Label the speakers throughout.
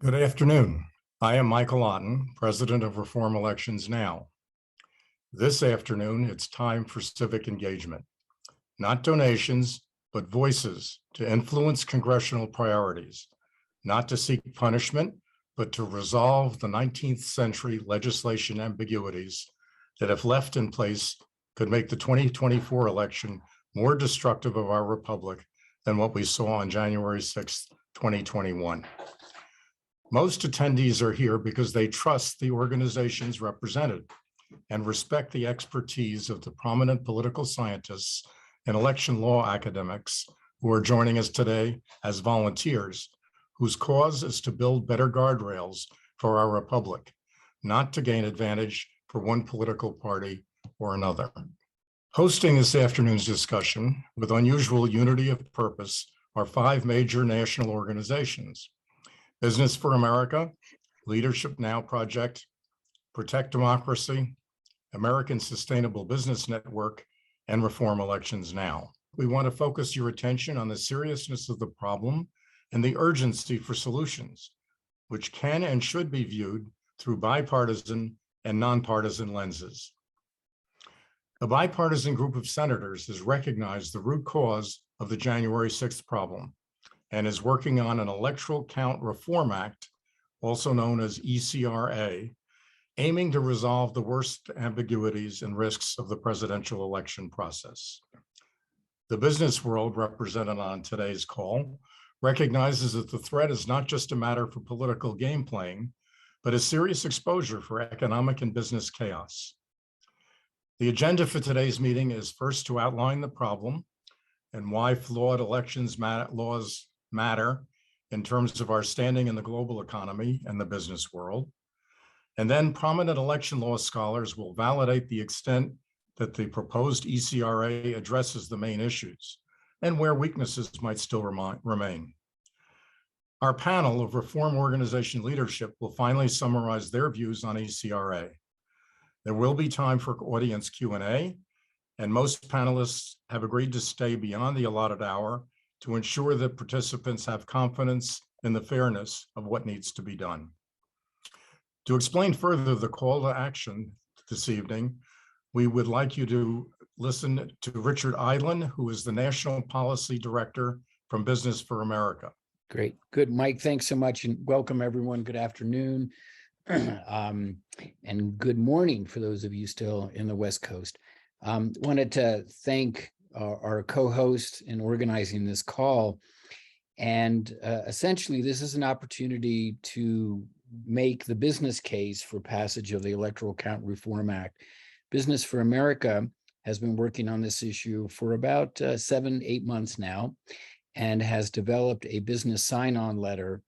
Speaker 1: Good afternoon. I am Michael Otten, President of Reform Elections Now. This afternoon, it's time for civic engagement, not donations, but voices to influence congressional priorities, not to seek punishment, but to resolve the 19th century legislation ambiguities that, if left in place, could make the 2024 election more destructive of our republic than what we saw on January 6, 2021. Most attendees are here because they trust the organizations represented and respect the expertise of the prominent political scientists and election law academics who are joining us today as volunteers, whose cause is to build better guardrails for our republic, not to gain advantage for one political party or another. Hosting this afternoon's discussion with unusual unity of purpose are 5 major national organizations: Business for America, Leadership Now Project, Protect Democracy, American Sustainable Business Network, and Reform Elections Now. We want to focus your attention on the seriousness of the problem and the urgency for solutions, which can and should be viewed through bipartisan and nonpartisan lenses. A bipartisan group of senators has recognized the root cause of the January 6th problem and is working on an Electoral Count Reform Act, also known as ECRA, aiming to resolve the worst ambiguities and risks of the presidential election process. The business world represented on today's call recognizes that the threat is not just a matter for political game playing, but a serious exposure for economic and business chaos. The agenda for today's meeting is first to outline the problem and why flawed elections laws matter in terms of our standing in the global economy and the business world. And then prominent election law scholars will validate the extent that the proposed ECRA addresses the main issues and where weaknesses might still remain. Our panel of reform organization leadership will finally summarize their views on ECRA. There will be time for audience Q&A, and most panelists have agreed to stay beyond the allotted hour to ensure that participants have confidence in the fairness of what needs to be done. To explain further the call to action this evening, we would like you to listen to Richard Idlen, who is the National Policy Director from Business for America.
Speaker 2: Great. Good, Mike. Thanks so much, and welcome everyone. Good afternoon and good morning for those of you still in the West Coast. Wanted to thank our co-host in organizing this call. And essentially, this is an opportunity to make the business case for passage of the Electoral Count Reform Act. Business for America has been working on this issue for about 7-8 months now, and has developed a business sign-on letter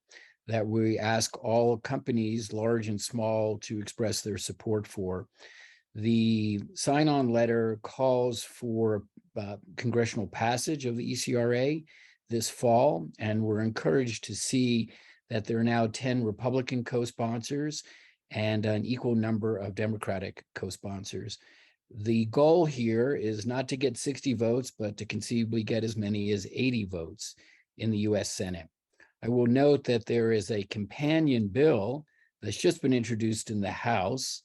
Speaker 2: that we ask all companies, large and small, to express their support for. The sign-on letter calls for congressional passage of the ECRA this fall, and we're encouraged to see that there are now 10 Republican co-sponsors and an equal number of Democratic co-sponsors. The goal here is not to get 60 votes, but to conceivably get as many as 80 votes in the US Senate. I will note that there is a companion bill that's just been introduced in the House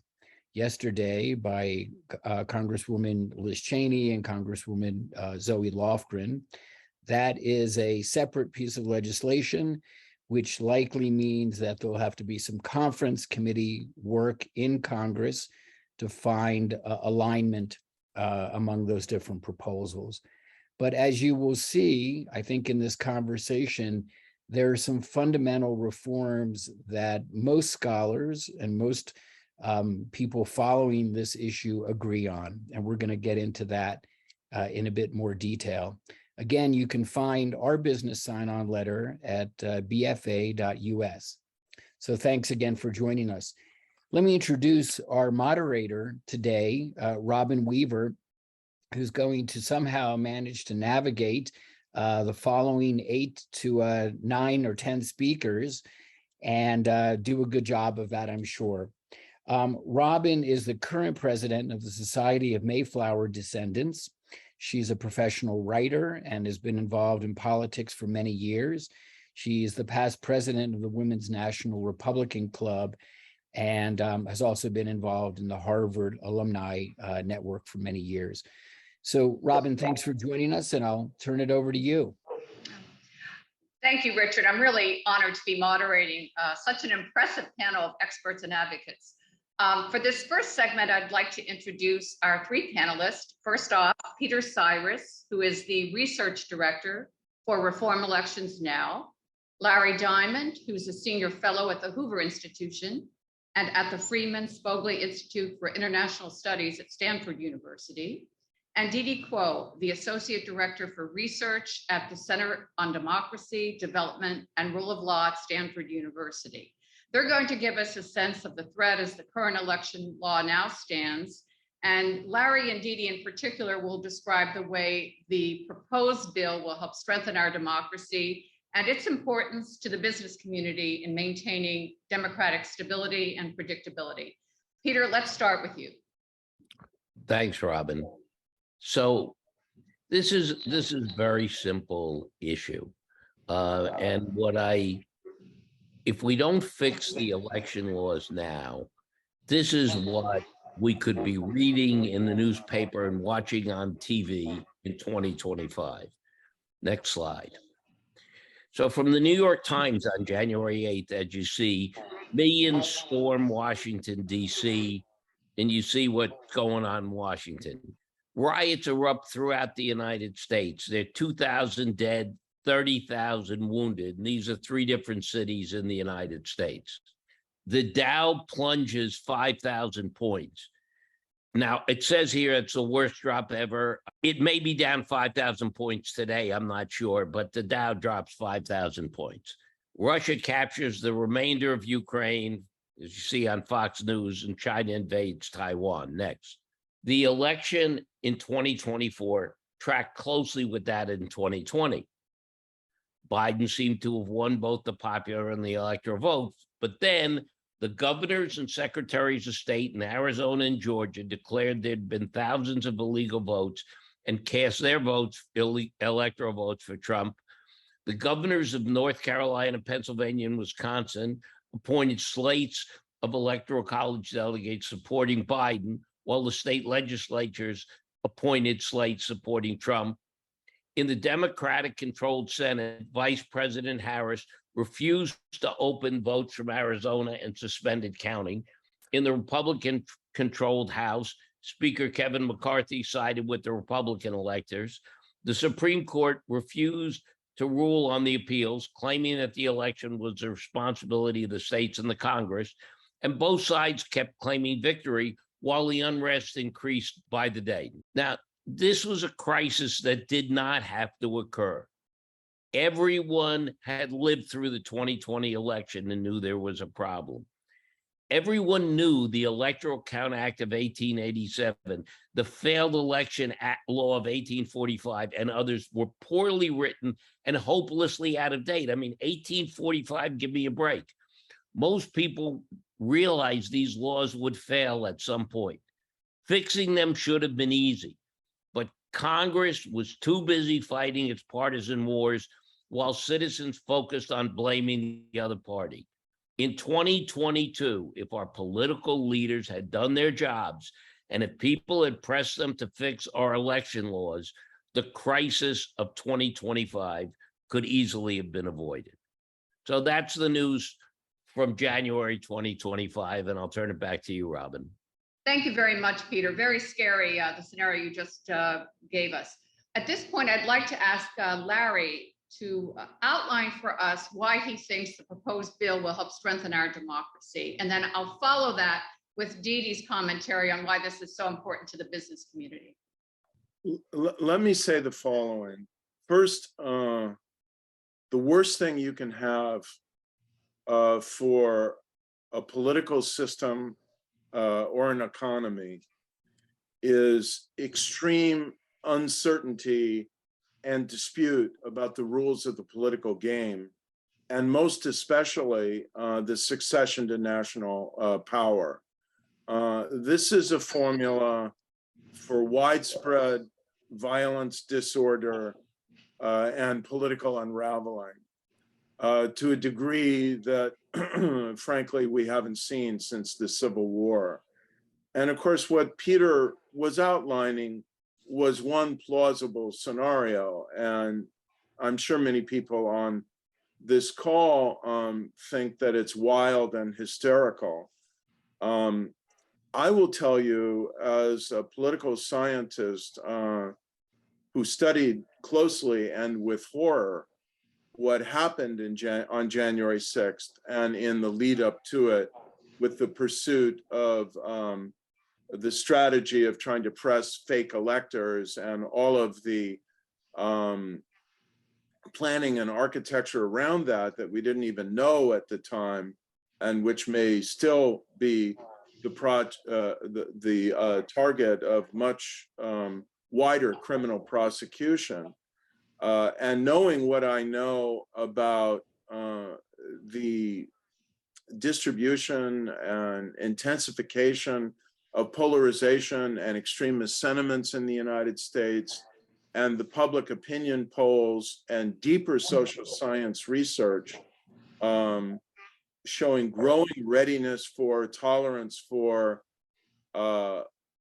Speaker 2: yesterday by Congresswoman Liz Cheney and Congresswoman Zoe Lofgren. That is a separate piece of legislation, which likely means that there'll have to be some conference committee work in Congress to find alignment among those different proposals. But as you will see, I think in this conversation, there are some fundamental reforms that most scholars and most people following this issue agree on, and we're going to get into that in a bit more detail. Again, you can find our business sign-on letter at bfa.us. So thanks again for joining us. Let me introduce our moderator today, Robin Weaver, who's going to somehow manage to navigate the following 8 to 9 or 10 speakers and do a good job of that, I'm sure. Robin is the current president of the Society of Mayflower Descendants. She's a professional writer and has been involved in politics for many years. She is the past president of the Women's National Republican Club and has also been involved in the Harvard Alumni Network for many years. So, Robin, thanks for joining us, and I'll turn it over to you.
Speaker 3: Thank you, Richard. I'm really honored to be moderating such an impressive panel of experts and advocates. For this first segment, I'd like to introduce our three panelists. First off, Peter Cyrus, who is the Research Director for Reform Elections Now, Larry Diamond, who's a Senior Fellow at the Hoover Institution and at the Freeman Spogli Institute for International Studies at Stanford University, and Didi Kuo, the Associate Director for Research at the Center on Democracy, Development, and Rule of Law at Stanford University. They're going to give us a sense of the threat as the current election law now stands. And Larry and Didi in particular will describe the way the proposed bill will help strengthen our democracy and its importance to the business community in maintaining democratic stability and predictability. Peter, let's start with you.
Speaker 4: Thanks, Robin. So this is very simple issue. And if we don't fix the election laws now, this is what we could be reading in the newspaper and watching on TV in 2025. Next slide. So from the New York Times on January 8th, as you see, millions storm Washington, D.C., and you see what's going on in Washington. Riots erupt throughout the United States. There are 2,000 dead, 30,000 wounded, and these are three different cities in the United States. The Dow plunges 5,000 points. Now, it says here it's the worst drop ever. It may be down 5,000 points today, I'm not sure, but the Dow drops 5,000 points. Russia captures the remainder of Ukraine, as you see on Fox News, and China invades Taiwan. Next. The election in 2024 tracked closely with that in 2020. Biden seemed to have won both the popular and the electoral votes, but then the governors and secretaries of state in Arizona and Georgia declared there'd been thousands of illegal votes and cast their votes, electoral votes for Trump. The governors of North Carolina, Pennsylvania, and Wisconsin appointed slates of electoral college delegates supporting Biden, while the state legislatures appointed slates supporting Trump. In the Democratic-controlled Senate, Vice President Harris refused to open votes from Arizona and suspended counting. In the Republican-controlled House, Speaker Kevin McCarthy sided with the Republican electors. The Supreme Court refused to rule on the appeals, claiming that the election was the responsibility of the states and the Congress, and both sides kept claiming victory while the unrest increased by the day. Now, this was a crisis that did not have to occur. Everyone had lived through the 2020 election and knew there was a problem. Everyone knew the Electoral Count Act of 1887, the failed election law of 1845, and others were poorly written and hopelessly out of date. I mean, 1845, give me a break. Most people realized these laws would fail at some point. Fixing them should have been easy, but Congress was too busy fighting its partisan wars while citizens focused on blaming the other party. In 2022, if our political leaders had done their jobs and if people had pressed them to fix our election laws, the crisis of 2025 could easily have been avoided. So that's the news from January 2025, and I'll turn it back to you, Robin.
Speaker 3: Thank you very much, Peter. Very scary, the scenario you just gave us. At this point, I'd like to ask Larry to outline for us why he thinks the proposed bill will help strengthen our democracy. And then I'll follow that with Didi's commentary on why this is so important to the business community.
Speaker 5: Let me say the following. First, the worst thing you can have for a political system or an economy is extreme uncertainty and dispute about the rules of the political game, and most especially the succession to national power. This is a formula for widespread violence, disorder, and political unraveling. to a degree that, frankly, we haven't seen since the Civil War. And of course, what Peter was outlining was one plausible scenario. And I'm sure many people on this call think that it's wild and hysterical. I will tell you, as a political scientist who studied closely and with horror what happened on January 6th and in the lead up to it, with the pursuit of the strategy of trying to press fake electors and all of the planning and architecture around that we didn't even know at the time, and which may still be the target of much wider criminal prosecution. And knowing what I know about the distribution and intensification of polarization and extremist sentiments in the United States, and the public opinion polls and deeper social science research showing growing readiness for tolerance for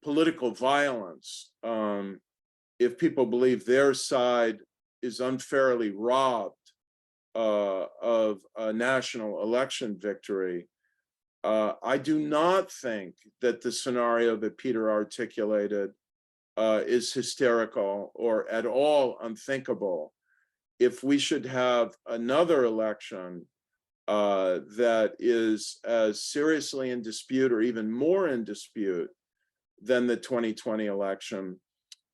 Speaker 5: political violence, if people believe their side is unfairly robbed of a national election victory, I do not think that the scenario that Peter articulated is hysterical or at all unthinkable. If we should have another election that is as seriously in dispute or even more in dispute than the 2020 election,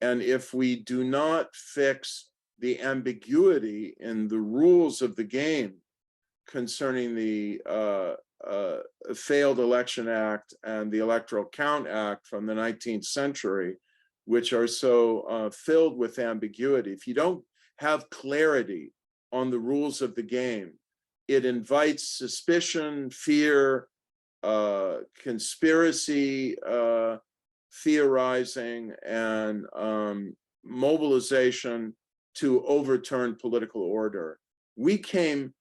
Speaker 5: and if we do not fix the ambiguity in the rules of the game concerning the failed Election Act and the Electoral Count Act from the 19th century, which are so filled with ambiguity, if you don't have clarity on the rules of the game, it invites suspicion, fear, conspiracy theorizing, and mobilization to overturn political order. We came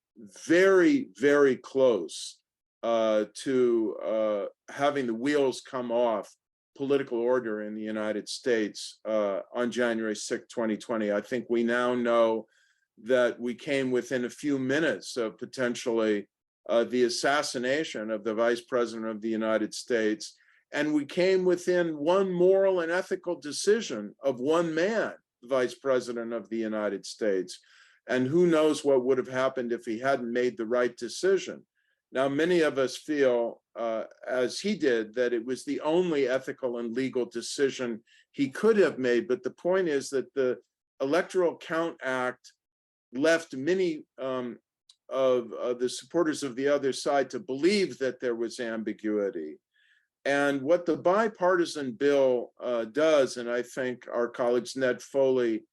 Speaker 5: very, very close to having the wheels come off political order in the United States on January 6, 2020. I think we now know that we came within a few minutes of potentially the assassination of the Vice President of the United States. And we came within one moral and ethical decision of one man, Vice President of the United States. And who knows what would have happened if he hadn't made the right decision. Now, many of us feel, as he did, that it was the only ethical and legal decision he could have made. But the point is that the Electoral Count Act left many of the supporters of the other side to believe that there was ambiguity. And what the bipartisan bill does, and I think our colleagues Ned Foley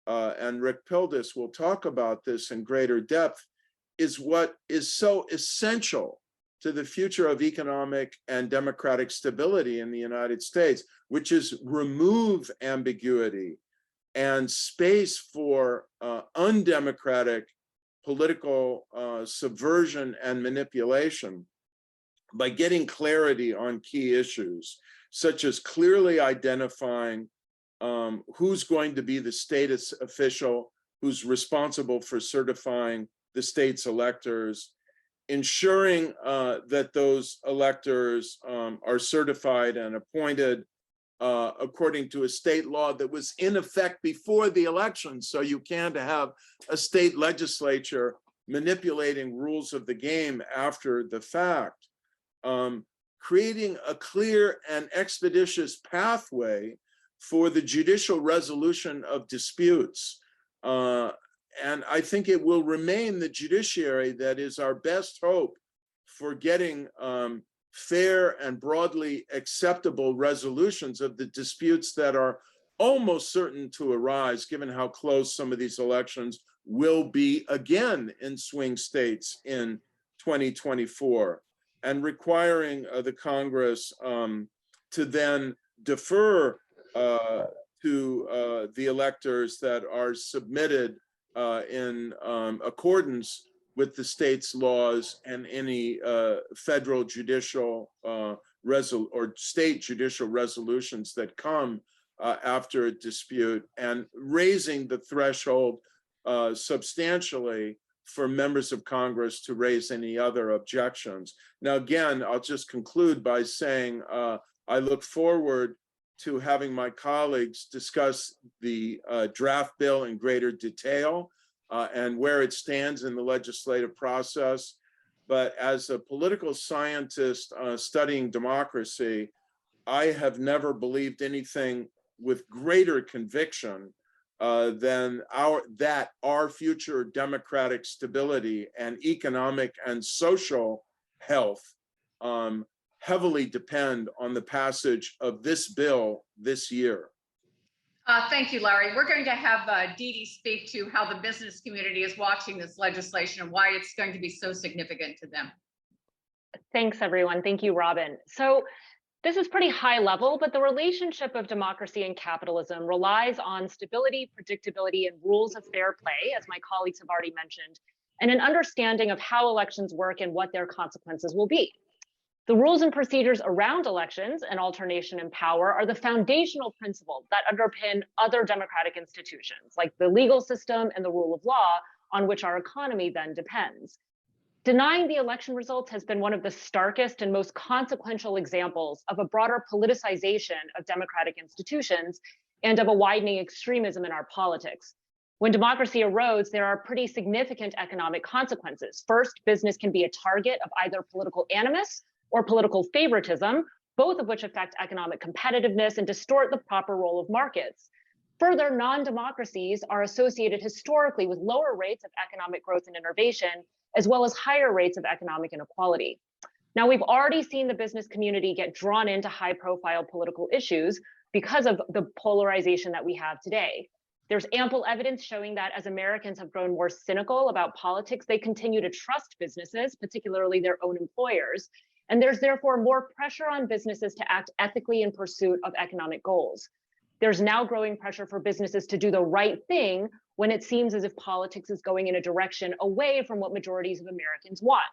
Speaker 5: and Rick Pildis will talk about this in greater depth, is what is so essential to the future of economic and democratic stability in the United States, which is remove ambiguity and space for undemocratic political subversion and manipulation by getting clarity on key issues, such as clearly identifying who's going to be the state official who's responsible for certifying the state's electors, ensuring that those electors are certified and appointed according to a state law that was in effect before the election. So you can't have a state legislature manipulating rules of the game after the fact. Creating a clear and expeditious pathway for the judicial resolution of disputes. And I think it will remain the judiciary that is our best hope for getting fair and broadly acceptable resolutions of the disputes that are almost certain to arise, given how close some of these elections will be again in swing states in 2024, and requiring the Congress to then defer to the electors that are submitted in accordance with the state's laws and any federal judicial or state judicial resolutions that come after a dispute, and raising the threshold substantially for members of Congress to raise any other objections. Now, again, I'll just conclude by saying I look forward to having my colleagues discuss the draft bill in greater detail and where it stands in the legislative process. But as a political scientist studying democracy, I have never believed anything with greater conviction than our future democratic stability and economic and social health heavily depend on the passage of this bill this year.
Speaker 3: Thank you, Larry. We're going to have Dee Dee speak to how the business community is watching this legislation and why it's going to be so significant to them.
Speaker 6: Thanks, everyone. Thank you, Robin. So this is pretty high level, but the relationship of democracy and capitalism relies on stability, predictability, and rules of fair play, as my colleagues have already mentioned, and an understanding of how elections work and what their consequences will be. The rules and procedures around elections and alternation in power are the foundational principles that underpin other democratic institutions, like the legal system and the rule of law, on which our economy then depends. Denying the election results has been one of the starkest and most consequential examples of a broader politicization of democratic institutions and of a widening extremism in our politics. When democracy erodes, there are pretty significant economic consequences. First, business can be a target of either political animus or political favoritism, both of which affect economic competitiveness and distort the proper role of markets. Further, non-democracies are associated historically with lower rates of economic growth and innovation, as well as higher rates of economic inequality. Now, we've already seen the business community get drawn into high-profile political issues because of the polarization that we have today. There's ample evidence showing that as Americans have grown more cynical about politics, they continue to trust businesses, particularly their own employers. And there's therefore more pressure on businesses to act ethically in pursuit of economic goals. There's now growing pressure for businesses to do the right thing when it seems as if politics is going in a direction away from what majorities of Americans want.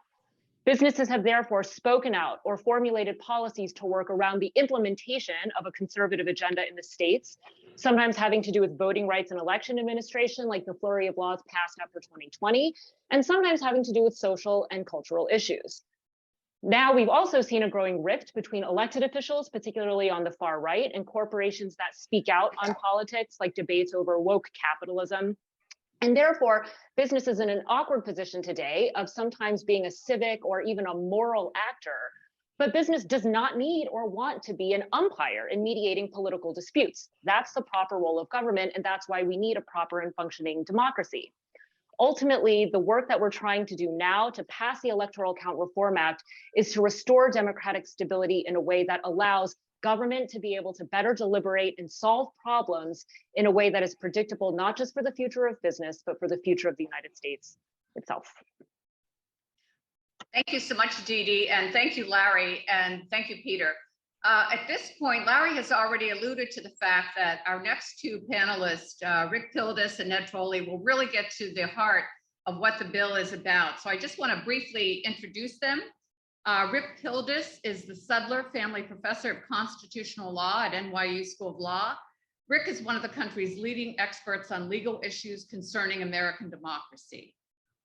Speaker 6: Businesses have therefore spoken out or formulated policies to work around the implementation of a conservative agenda in the states, sometimes having to do with voting rights and election administration, like the flurry of laws passed after 2020, and sometimes having to do with social and cultural issues. Now, we've also seen a growing rift between elected officials, particularly on the far right, and corporations that speak out on politics, like debates over woke capitalism. And therefore, business is in an awkward position today of sometimes being a civic or even a moral actor. But business does not need or want to be an umpire in mediating political disputes. That's the proper role of government, and that's why we need a proper and functioning democracy. Ultimately, the work that we're trying to do now to pass the Electoral Count Reform Act is to restore democratic stability in a way that allows government to be able to better deliberate and solve problems in a way that is predictable, not just for the future of business, but for the future of the United States itself.
Speaker 3: Thank you so much, Dee Dee, and thank you, Larry, and thank you, Peter. At this point, Larry has already alluded to the fact that our next two panelists, Rick Pildis and Ned Foley, will really get to the heart of what the bill is about. So I just want to briefly introduce them. Rick Pildis is the Sudler Family Professor of Constitutional Law at NYU School of Law. Rick is one of the country's leading experts on legal issues concerning American democracy.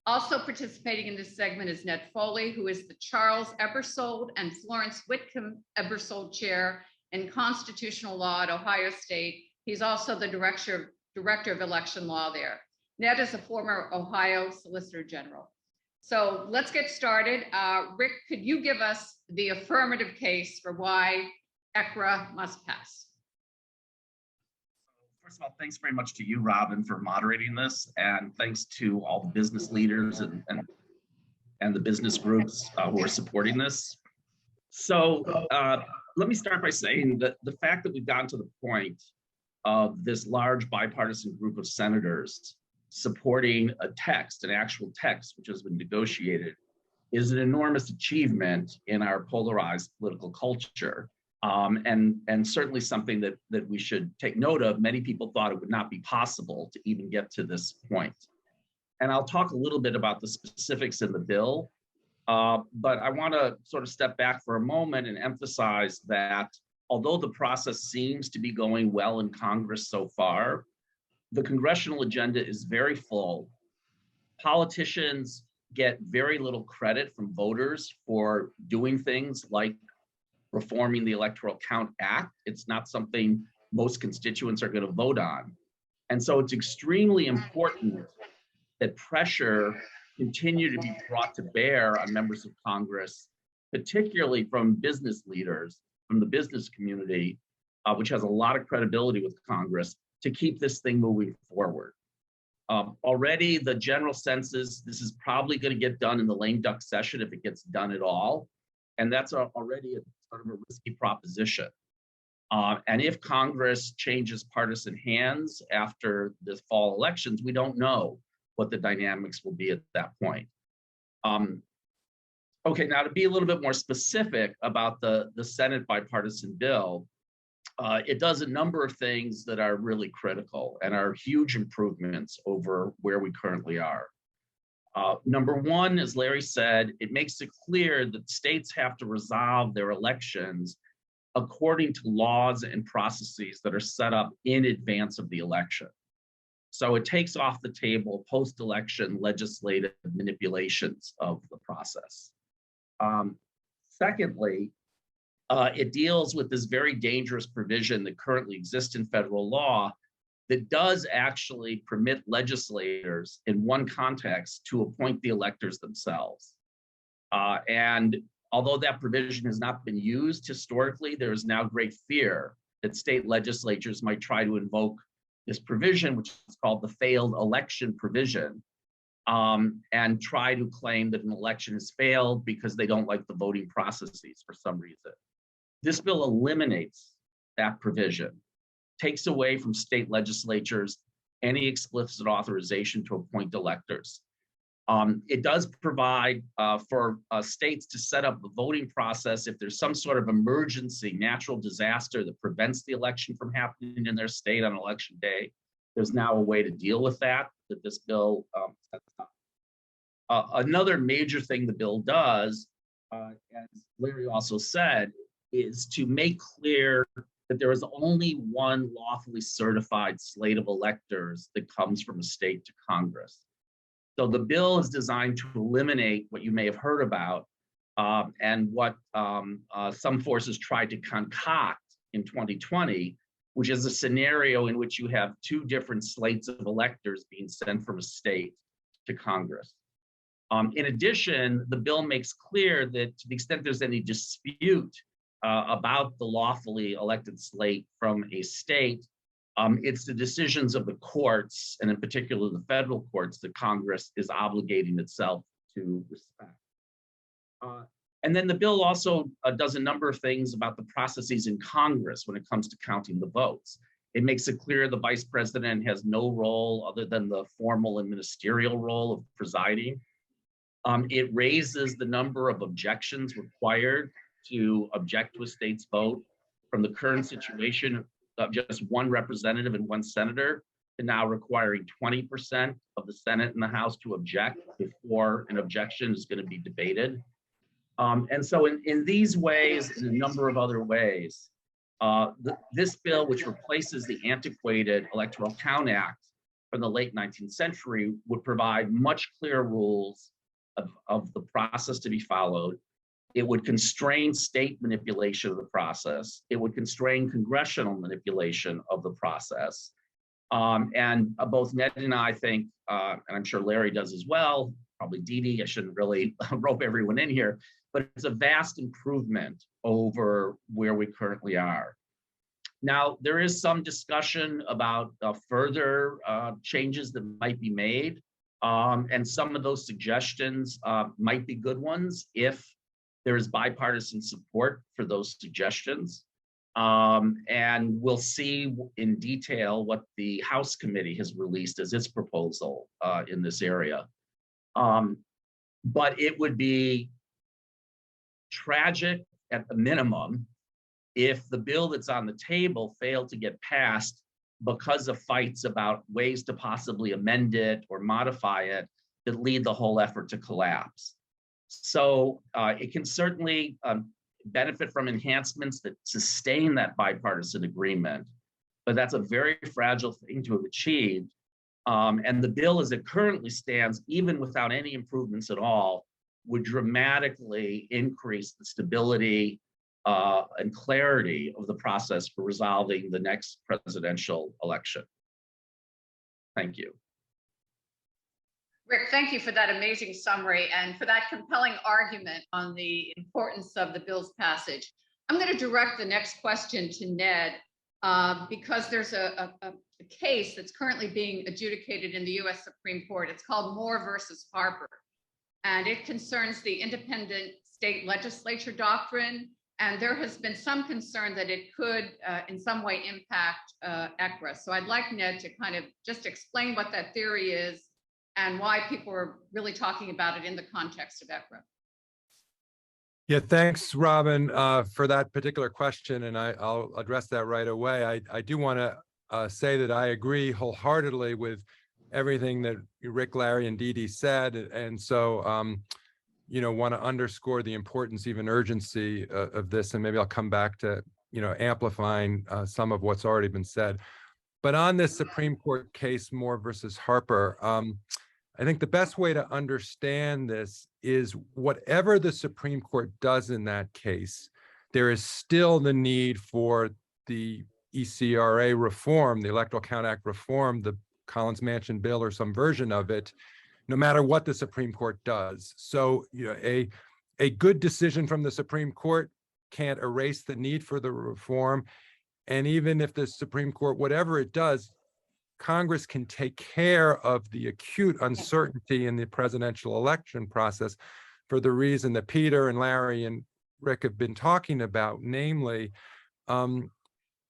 Speaker 3: Also participating in this segment is Ned Foley, who is the Charles Ebersold and Florence Whitcomb Ebersold Chair in Constitutional Law at Ohio State. He's also the Director of Election Law there. Ned is a former Ohio Solicitor General. So let's get started. Rick, could you give us the affirmative case for why ECRA must pass?
Speaker 7: First of all, thanks very much to you, Robin, for moderating this, and thanks to all the business leaders and the business groups who are supporting this. So let me start by saying that the fact that we've gotten to the point of this large bipartisan group of senators supporting a text, an actual text, which has been negotiated, is an enormous achievement in our polarized political culture. And certainly something that we should take note of. Many people thought it would not be possible to even get to this point. And I'll talk a little bit about the specifics in the bill, but I want to sort of step back for a moment and emphasize that although the process seems to be going well in Congress so far, the congressional agenda is very full. Politicians get very little credit from voters for doing things like reforming the Electoral Count Act. It's not something most constituents are going to vote on. And so it's extremely important that pressure continue to be brought to bear on members of Congress, particularly from business leaders, from the business community, which has a lot of credibility with Congress, to keep this thing moving forward. Already the general sense is this is probably going to get done in the lame duck session if it gets done at all. And that's already a sort of a risky proposition. And if Congress changes partisan hands after the fall elections, we don't know what the dynamics will be at that point. Okay, now to be a little bit more specific about the Senate bipartisan bill, it does a number of things that are really critical and are huge improvements over where we currently are. Number one, as Larry said, it makes it clear that states have to resolve their elections according to laws and processes that are set up in advance of the election. So it takes off the table post-election legislative manipulations of the process. Secondly, it deals with this very dangerous provision that currently exists in federal law that does actually permit legislators in one context to appoint the electors themselves. And although that provision has not been used historically, there is now great fear that state legislatures might try to invoke this provision, which is called the failed election provision, and try to claim that an election has failed because they don't like the voting processes for some reason. This bill eliminates that provision, takes away from state legislatures any explicit authorization to appoint electors. It does provide for states to set up the voting process if there's some sort of emergency, natural disaster that prevents the election from happening in their state on election day. There's now a way to deal with that this bill sets up. Another major thing the bill does, as Larry also said, is to make clear that there is only one lawfully certified slate of electors that comes from a state to Congress. So the bill is designed to eliminate what you may have heard about and what some forces tried to concoct in 2020, which is a scenario in which you have two different slates of electors being sent from a state to Congress. In addition, the bill makes clear that to the extent there's any dispute about the lawfully elected slate from a state, it's the decisions of the courts, and in particular the federal courts, that Congress is obligating itself to respect. And then the bill also does a number of things about the processes in Congress when it comes to counting the votes. It makes it clear the vice president has no role other than the formal and ministerial role of presiding. It raises the number of objections required to object to a state's vote from the current situation of just one representative and one senator to now requiring 20% of the Senate and the House to object before an objection is going to be debated. And so in these ways, in a number of other ways, this bill, which replaces the antiquated Electoral Count Act from the late 19th century, would provide much clearer rules of the process to be followed. It would constrain state manipulation of the process. It would constrain congressional manipulation of the process. And both Ned and I think, and I'm sure Larry does as well, probably Dee Dee, I shouldn't really rope everyone in here, but it's a vast improvement over where we currently are. Now, there is some discussion about further changes that might be made. And some of those suggestions might be good ones if there is bipartisan support for those suggestions. And we'll see in detail what the House committee has released as its proposal in this area. But it would be tragic at the minimum if the bill that's on the table failed to get passed because of fights about ways to possibly amend it or modify it that lead the whole effort to collapse. So it can certainly benefit from enhancements that sustain that bipartisan agreement, but that's a very fragile thing to have achieved. And the bill as it currently stands, even without any improvements at all, would dramatically increase the stability and clarity of the process for resolving the next presidential election. Thank you.
Speaker 3: Rick, thank you for that amazing summary and for that compelling argument on the importance of the bill's passage. I'm going to direct the next question to Ned because there's a case that's currently being adjudicated in the U.S. Supreme Court. It's called Moore versus Harper, and it concerns the independent state legislature doctrine. And there has been some concern that it could in some way impact ECRA. So I'd like Ned to kind of just explain what that theory is and why people are really talking about it in the context of ECRA.
Speaker 8: Yeah, thanks, Robin, for that particular question, and I'll address that right away. I do want to say that I agree wholeheartedly with everything that Rick, Larry, and Dee Dee said, and so want to underscore the importance, even urgency of this, and maybe I'll come back to amplifying some of what's already been said. But on this Supreme Court case, Moore versus Harper, I think the best way to understand this is whatever the Supreme Court does in that case, there is still the need for the ECRA reform, the Electoral Count Act reform, the Collins-Manchin bill or some version of it, no matter what the Supreme Court does. So a good decision from the Supreme Court can't erase the need for the reform. And even if the Supreme Court, whatever it does, Congress can take care of the acute uncertainty in the presidential election process for the reason that Peter and Larry and Rick have been talking about, namely,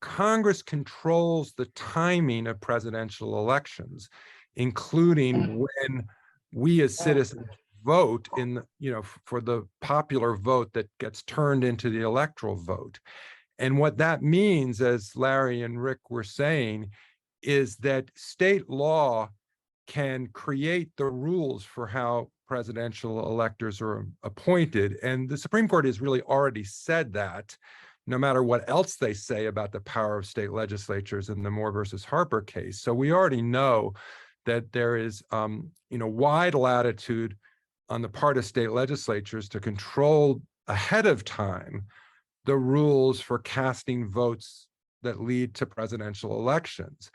Speaker 8: Congress controls the timing of presidential elections, including when we as citizens vote in, for the popular vote that gets turned into the electoral vote. And what that means, as Larry and Rick were saying, is that state law can create the rules for how presidential electors are appointed. And the Supreme Court has really already said that, no matter what else they say about the power of state legislatures in the Moore versus Harper case. So we already know that there is wide latitude on the part of state legislatures to control ahead of time the rules for casting votes that lead to presidential elections.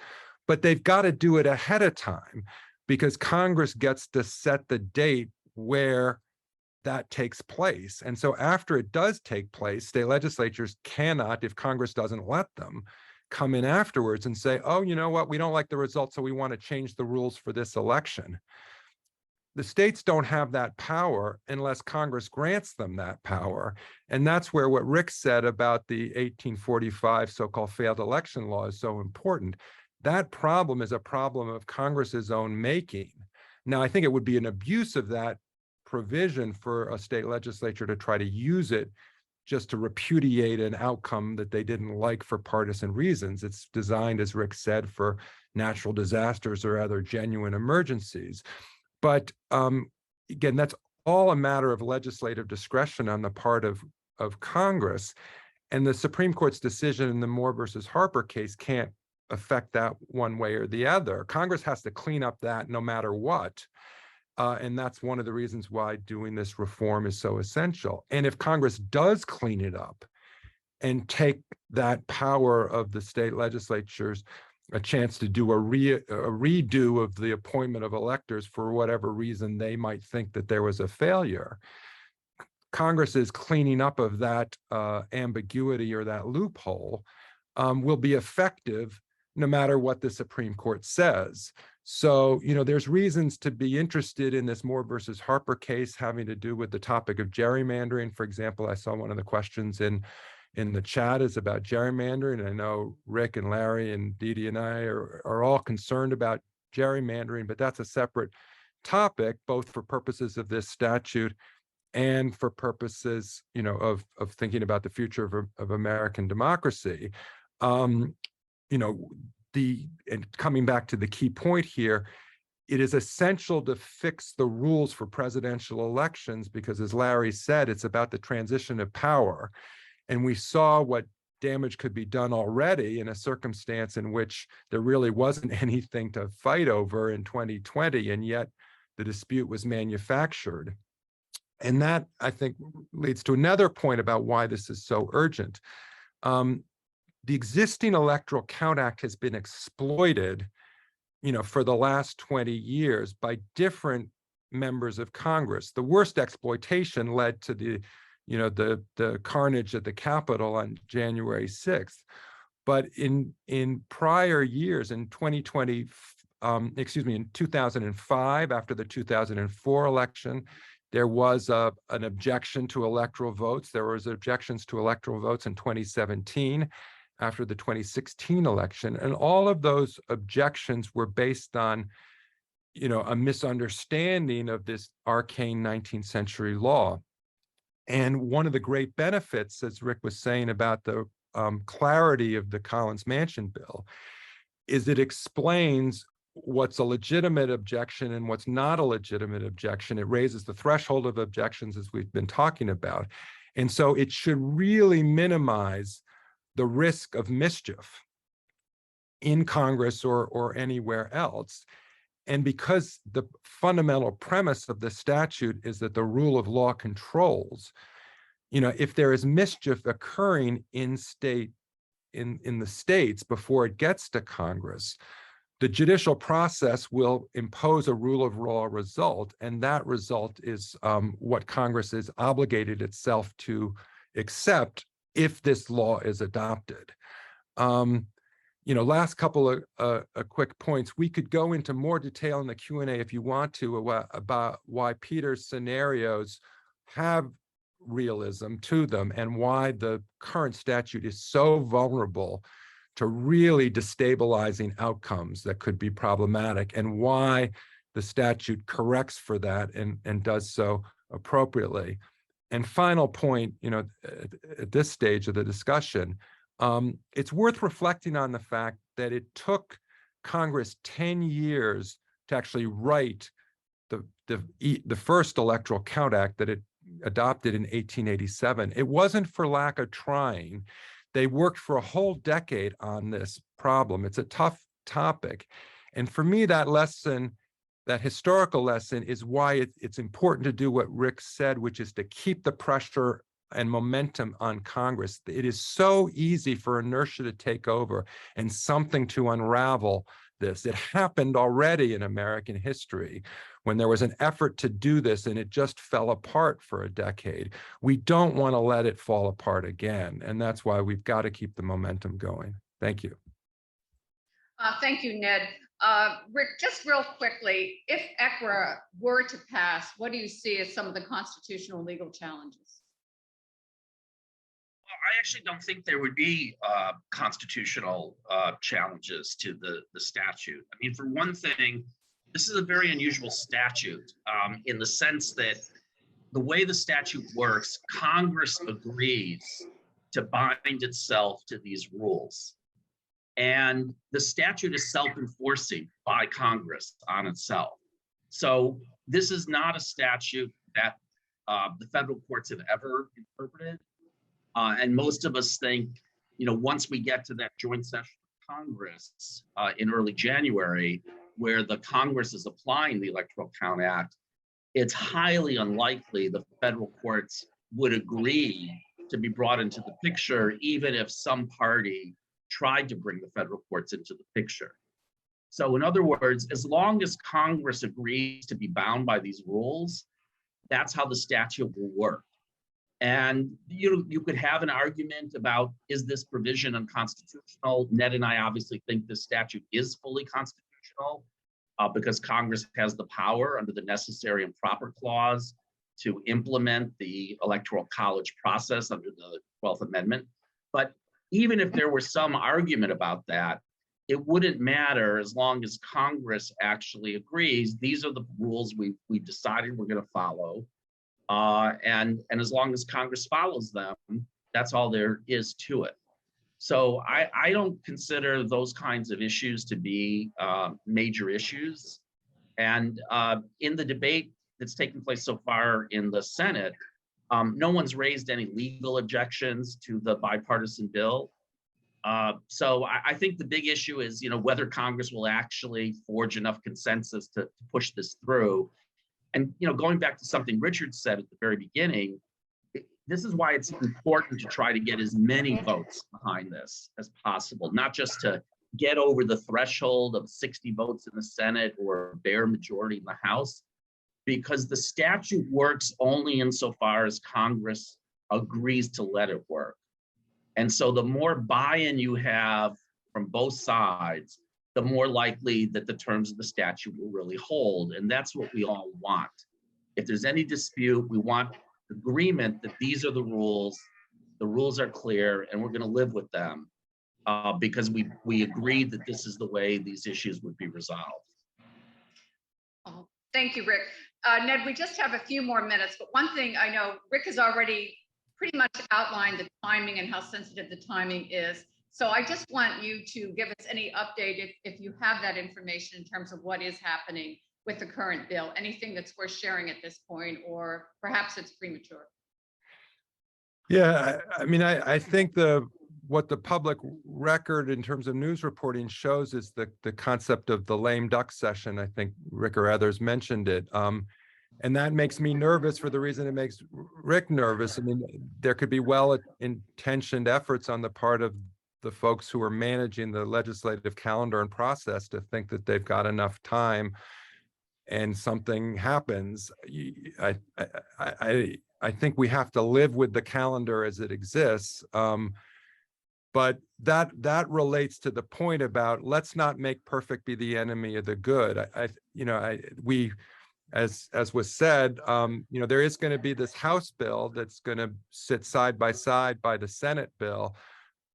Speaker 8: But they've got to do it ahead of time because Congress gets to set the date where that takes place. And so after it does take place, state legislatures cannot, if Congress doesn't let them, come in afterwards and say, oh, you know what, we don't like the results, so we want to change the rules for this election. The states don't have that power unless Congress grants them that power. And that's where what Rick said about the 1845 so-called failed election law is so important. That problem is a problem of Congress's own making. Now, I think it would be an abuse of that provision for a state legislature to try to use it just to repudiate an outcome that they didn't like for partisan reasons. It's designed, as Rick said, for natural disasters or other genuine emergencies. But again, that's all a matter of legislative discretion on the part of Congress. And the Supreme Court's decision in the Moore versus Harper case can't affect that one way or the other. Congress has to clean up that no matter what. And that's one of the reasons why doing this reform is so essential. And if Congress does clean it up and take that power of the state legislatures a chance to do a redo of the appointment of electors for whatever reason they might think that there was a failure, Congress's cleaning up of that ambiguity or that loophole will be effective no matter what the Supreme Court says. So, there's reasons to be interested in this Moore versus Harper case having to do with the topic of gerrymandering. For example, I saw one of the questions in the chat is about gerrymandering. And I know Rick and Larry and Dee Dee and I are all concerned about gerrymandering, but that's a separate topic, both for purposes of this statute and for purposes, of thinking about the future of American democracy. and coming back to the key point here, it is essential to fix the rules for presidential elections because, as Larry said, it's about the transition of power. And we saw what damage could be done already in a circumstance in which there really wasn't anything to fight over in 2020, and yet the dispute was manufactured. And that, I think, leads to another point about why this is so urgent. The existing Electoral Count Act has been exploited, for the last 20 years by different members of Congress. The worst exploitation led to the carnage at the Capitol on January 6th. But in prior years, in 2020, in 2005, after the 2004 election, there was an objection to electoral votes. There was objections to electoral votes in 2017 after the 2016 election. And all of those objections were based on, a misunderstanding of this arcane 19th century law. And one of the great benefits, as Rick was saying, about the clarity of the Collins-Manchin bill is it explains what's a legitimate objection and what's not a legitimate objection. It raises the threshold of objections, as we've been talking about. And so it should really minimize the risk of mischief in Congress or anywhere else. And because the fundamental premise of the statute is that the rule of law controls, if there is mischief occurring in the states before it gets to Congress, the judicial process will impose a rule of law result, and that result is what Congress is obligated itself to accept if this law is adopted. Last couple of quick points. We could go into more detail in the Q&A if you want to about why Peter's scenarios have realism to them and why the current statute is so vulnerable to really destabilizing outcomes that could be problematic, and why the statute corrects for that and does so appropriately. And final point, at this stage of the discussion, it's worth reflecting on the fact that it took Congress 10 years to actually write the first Electoral Count Act that it adopted in 1887. It wasn't for lack of trying. They worked for a whole decade on this problem. It's a tough topic. And for me, that historical lesson is why it's important to do what Rick said, which is to keep the pressure and momentum on Congress. It is so easy for inertia to take over and something to unravel this. It happened already in American history when there was an effort to do this and it just fell apart for a decade. We don't want to let it fall apart again. And that's why we've got to keep the momentum going. Thank you.
Speaker 3: Thank you, Ned. Rick, just real quickly, if ECRA were to pass, what do you see as some of the constitutional legal challenges?
Speaker 7: Well, I actually don't think there would be constitutional challenges to the statute. I mean, for one thing, this is a very unusual statute in the sense that the way the statute works, Congress agrees to bind itself to these rules. And the statute is self-enforcing by Congress on itself. So this is not a statute that the federal courts have ever interpreted. And most of us think, once we get to that joint session of Congress in early January, where the Congress is applying the Electoral Count Act, it's highly unlikely the federal courts would agree to be brought into the picture, even if some party tried to bring the federal courts into the picture. So in other words, as long as Congress agrees to be bound by these rules, that's how the statute will work. And you could have an argument about, is this provision unconstitutional? Ned and I obviously think this statute is fully constitutional because Congress has the power under the necessary and proper clause to implement the Electoral College process under the 12th Amendment. But even if there were some argument about that, it wouldn't matter as long as Congress actually agrees. These are the rules we decided we're going to follow. And as long as Congress follows them, that's all there is to it. So I don't consider those kinds of issues to be major issues. And in the debate that's taken place so far in the Senate, no one's raised any legal objections to the bipartisan bill. So I think the big issue is, whether Congress will actually forge enough consensus to push this through. And, going back to something Richard said at the very beginning, this is why it's important to try to get as many votes behind this as possible, not just to get over the threshold of 60 votes in the Senate or a bare majority in the House, because the statute works only insofar as Congress agrees to let it work. And so the more buy-in you have from both sides, the more likely that the terms of the statute will really hold. And that's what we all want. If there's any dispute, we want agreement that these are the rules are clear, and we're going to live with them because we agreed that this is the way these issues would be resolved.
Speaker 3: Oh, thank you, Rick. Ned, we just have a few more minutes, but one thing I know, Rick has already pretty much outlined the timing and how sensitive the timing is. So I just want you to give us any update if you have that information in terms of what is happening with the current bill, anything that's worth sharing at this point, or perhaps it's premature.
Speaker 8: Yeah, I think what the public record in terms of news reporting shows is the concept of the lame duck session. I think Rick or others mentioned it. And that makes me nervous for the reason it makes Rick nervous. There could be well-intentioned efforts on the part of the folks who are managing the legislative calendar and process to think that they've got enough time, and something happens. I think we have to live with the calendar as it exists. But that relates to the point about let's not make perfect be the enemy of the good. As was said, there is going to be this House bill that's going to sit side by side by the Senate bill,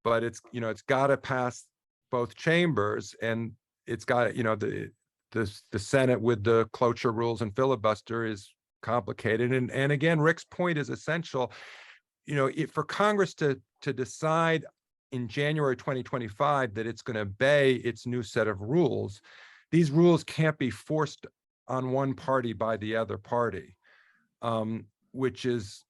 Speaker 8: but it's got to pass both chambers, and it's got the Senate with the cloture rules and filibuster is complicated. And again, Rick's point is essential. For Congress to decide in January 2025 that it's going to obey its new set of rules, these rules can't be forced on one party by the other party, which is,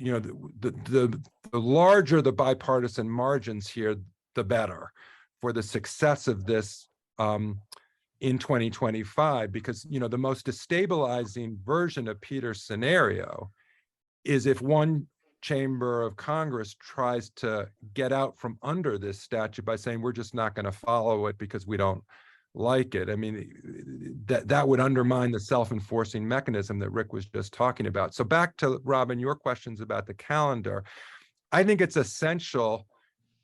Speaker 8: the larger the bipartisan margins here, the better for the success of this in 2025, because the most destabilizing version of Peter's scenario is if one chamber of Congress tries to get out from under this statute by saying we're just not going to follow it because we don't like it. That would undermine the self-enforcing mechanism that Rick was just talking about. So back to Robin, your questions about the calendar. I think it's essential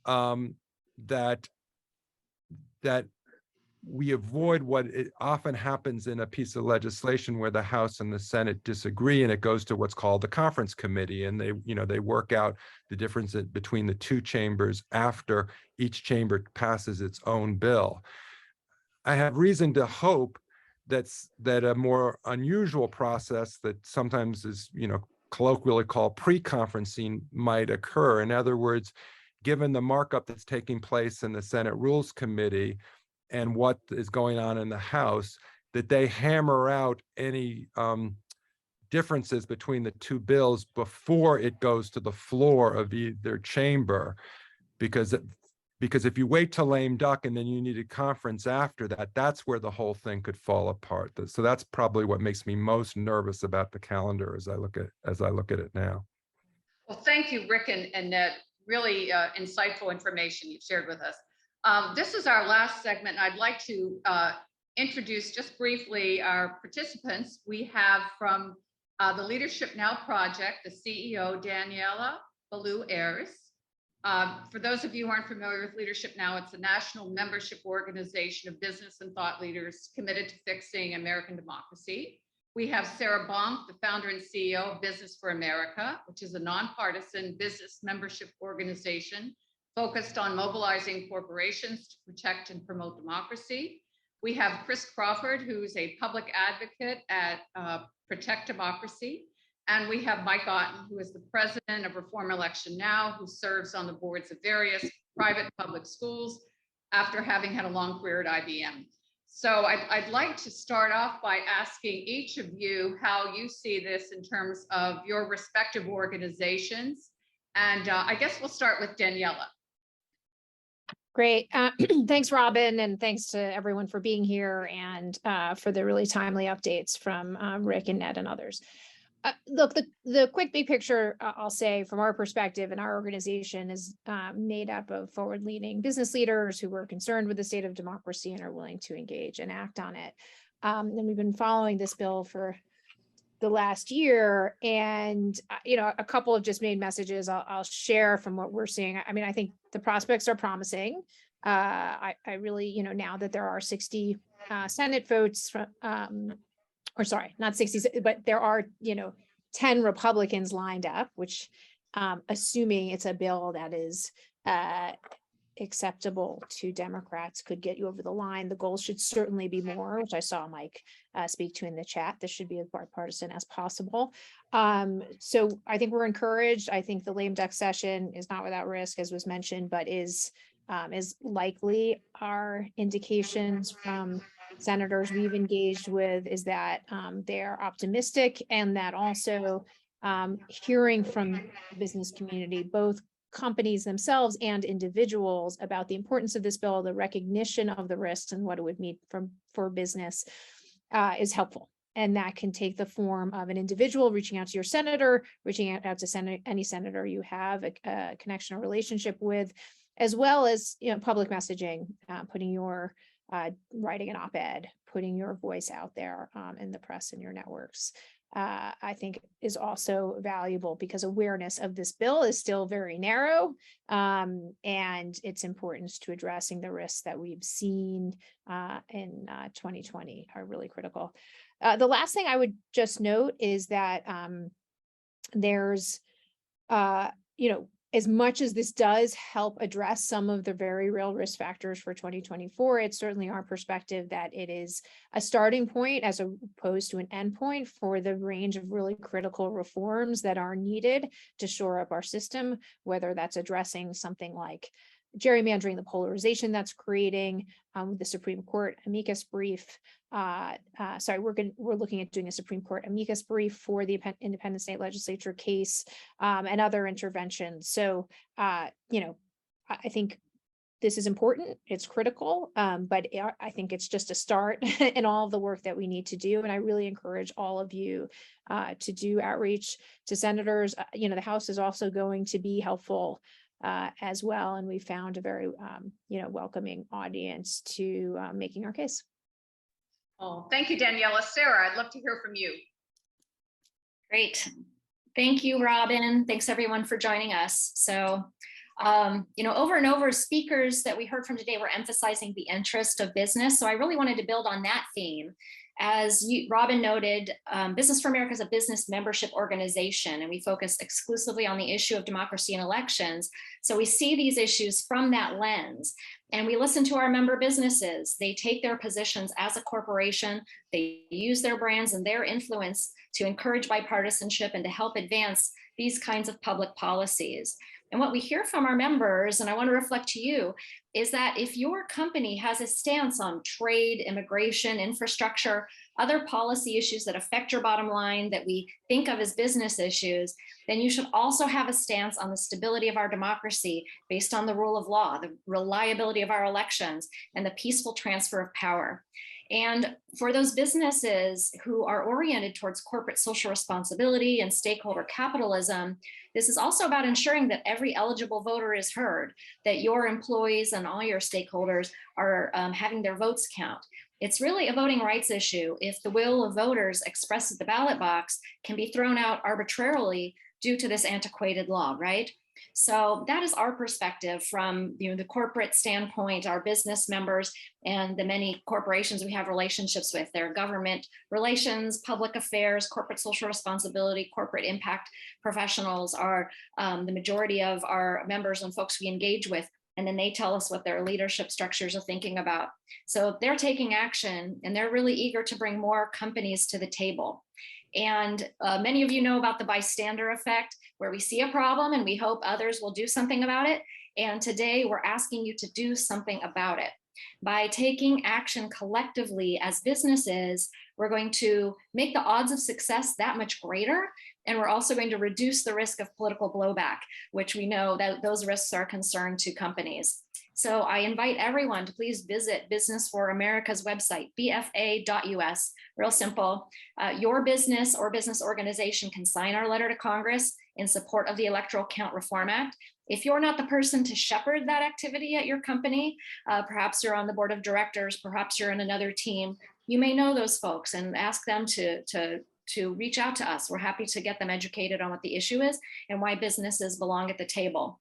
Speaker 8: that we avoid what often happens in a piece of legislation where the House and the Senate disagree, and it goes to what's called the conference committee, and they work out the difference between the two chambers after each chamber passes its own bill. I have reason to hope that a more unusual process that sometimes is colloquially called pre-conferencing might occur. In other words, given the markup that's taking place in the Senate Rules Committee and what is going on in the House, that they hammer out any differences between the two bills before it goes to the floor of either chamber, because if you wait till lame duck and then you need a conference after that, that's where the whole thing could fall apart. So that's probably what makes me most nervous about the calendar as I look at it now.
Speaker 3: Well, thank you, Rick and Ned. Really insightful information you've shared with us. This is our last segment, and I'd like to introduce just briefly our participants. We have from the Leadership Now project, the CEO, Daniela Ballou-Ayres. For those of you who aren't familiar with Leadership Now, it's a national membership organization of business and thought leaders committed to fixing American democracy. We have Sarah Bonk, the founder and CEO of Business for America, which is a nonpartisan business membership organization focused on mobilizing corporations to protect and promote democracy. We have Chris Crawford, who's a public advocate at Protect Democracy. And we have Mike Otten, who is the president of Reform Election Now, who serves on the boards of various private and public schools after having had a long career at IBM. So I'd like to start off by asking each of you how you see this in terms of your respective organizations. And I guess we'll start with Daniela.
Speaker 9: Great. Thanks, Robin, and thanks to everyone for being here and for the really timely updates from Rick and Ned and others. Look, the quick big picture, I'll say from our perspective and our organization is made up of forward-leaning business leaders who were concerned with the state of democracy and are willing to engage and act on it. And we've been following this bill for the last year, and a couple of just main messages I'll share from what we're seeing. I mean, I think the prospects are promising. I really, now that there are 60 Senate votes from, or sorry, not 60, but there are, 10 Republicans lined up, which assuming it's a bill that is acceptable to Democrats could get you over the line. The goal should certainly be more, which I saw Mike speak to in the chat. This should be as bipartisan as possible. So I think we're encouraged. I think the lame duck session is not without risk, as was mentioned, but is likely. Our indications from senators we've engaged with is that they're optimistic, and that also hearing from the business community, both companies themselves and individuals, about the importance of this bill, the recognition of the risks and what it would mean for business is helpful. And that can take the form of an individual reaching out to your senator, reaching out to any senator you have a connection or relationship with, as well as public messaging, putting your writing an op-ed, putting your voice out there in the press and your networks. I think is also valuable because awareness of this bill is still very narrow, and its importance to addressing the risks that we've seen in 2020 are really critical. The last thing I would just note is that there's, as much as this does help address some of the very real risk factors for 2024, it's certainly our perspective that it is a starting point as opposed to an endpoint for the range of really critical reforms that are needed to shore up our system, whether that's addressing something like gerrymandering, the polarization that's creating, the Supreme Court amicus brief. We're looking at doing a Supreme Court amicus brief for the independent state legislature case, and other interventions. So, I think this is important. It's critical, but I think it's just a start in all of the work that we need to do. And I really encourage all of you to do outreach to senators. The House is also going to be helpful as well. And we found a very, welcoming audience to making our case.
Speaker 3: Oh, thank you, Daniela. Sarah, I'd love to hear from you.
Speaker 10: Great. Thank you, Robin. Thanks everyone for joining us. So, over and over, speakers that we heard from today were emphasizing the interest of business. So I really wanted to build on that theme. As Robin noted, Business for America is a business membership organization, and we focus exclusively on the issue of democracy and elections. So we see these issues from that lens, and we listen to our member businesses. They take their positions as a corporation, they use their brands and their influence to encourage bipartisanship and to help advance these kinds of public policies. And what we hear from our members, and I want to reflect to you, is that if your company has a stance on trade, immigration, infrastructure, other policy issues that affect your bottom line that we think of as business issues, then you should also have a stance on the stability of our democracy based on the rule of law, the reliability of our elections, and the peaceful transfer of power. And for those businesses who are oriented towards corporate social responsibility and stakeholder capitalism, this is also about ensuring that every eligible voter is heard, that your employees and all your stakeholders are having their votes count. It's really a voting rights issue if the will of voters expressed at the ballot box can be thrown out arbitrarily due to this antiquated law, right? So that is our perspective from the corporate standpoint, our business members, and the many corporations we have relationships with. Their government relations, public affairs, corporate social responsibility, corporate impact professionals are the majority of our members and folks we engage with. And then they tell us what their leadership structures are thinking about. So they're taking action, and they're really eager to bring more companies to the table. And many of you know about the bystander effect, where we see a problem and we hope others will do something about it. And today we're asking you to do something about it. By taking action collectively as businesses, we're going to make the odds of success that much greater. And we're also going to reduce the risk of political blowback, which we know that those risks are a concern to companies. So I invite everyone to please visit Business for America's website, bfa.us. Real simple. Your business or business organization can sign our letter to Congress in support of the Electoral Count Reform Act. If you're not the person to shepherd that activity at your company, perhaps you're on the board of directors, perhaps you're in another team, you may know those folks and ask them to reach out to us. We're happy to get them educated on what the issue is and why businesses belong at the table.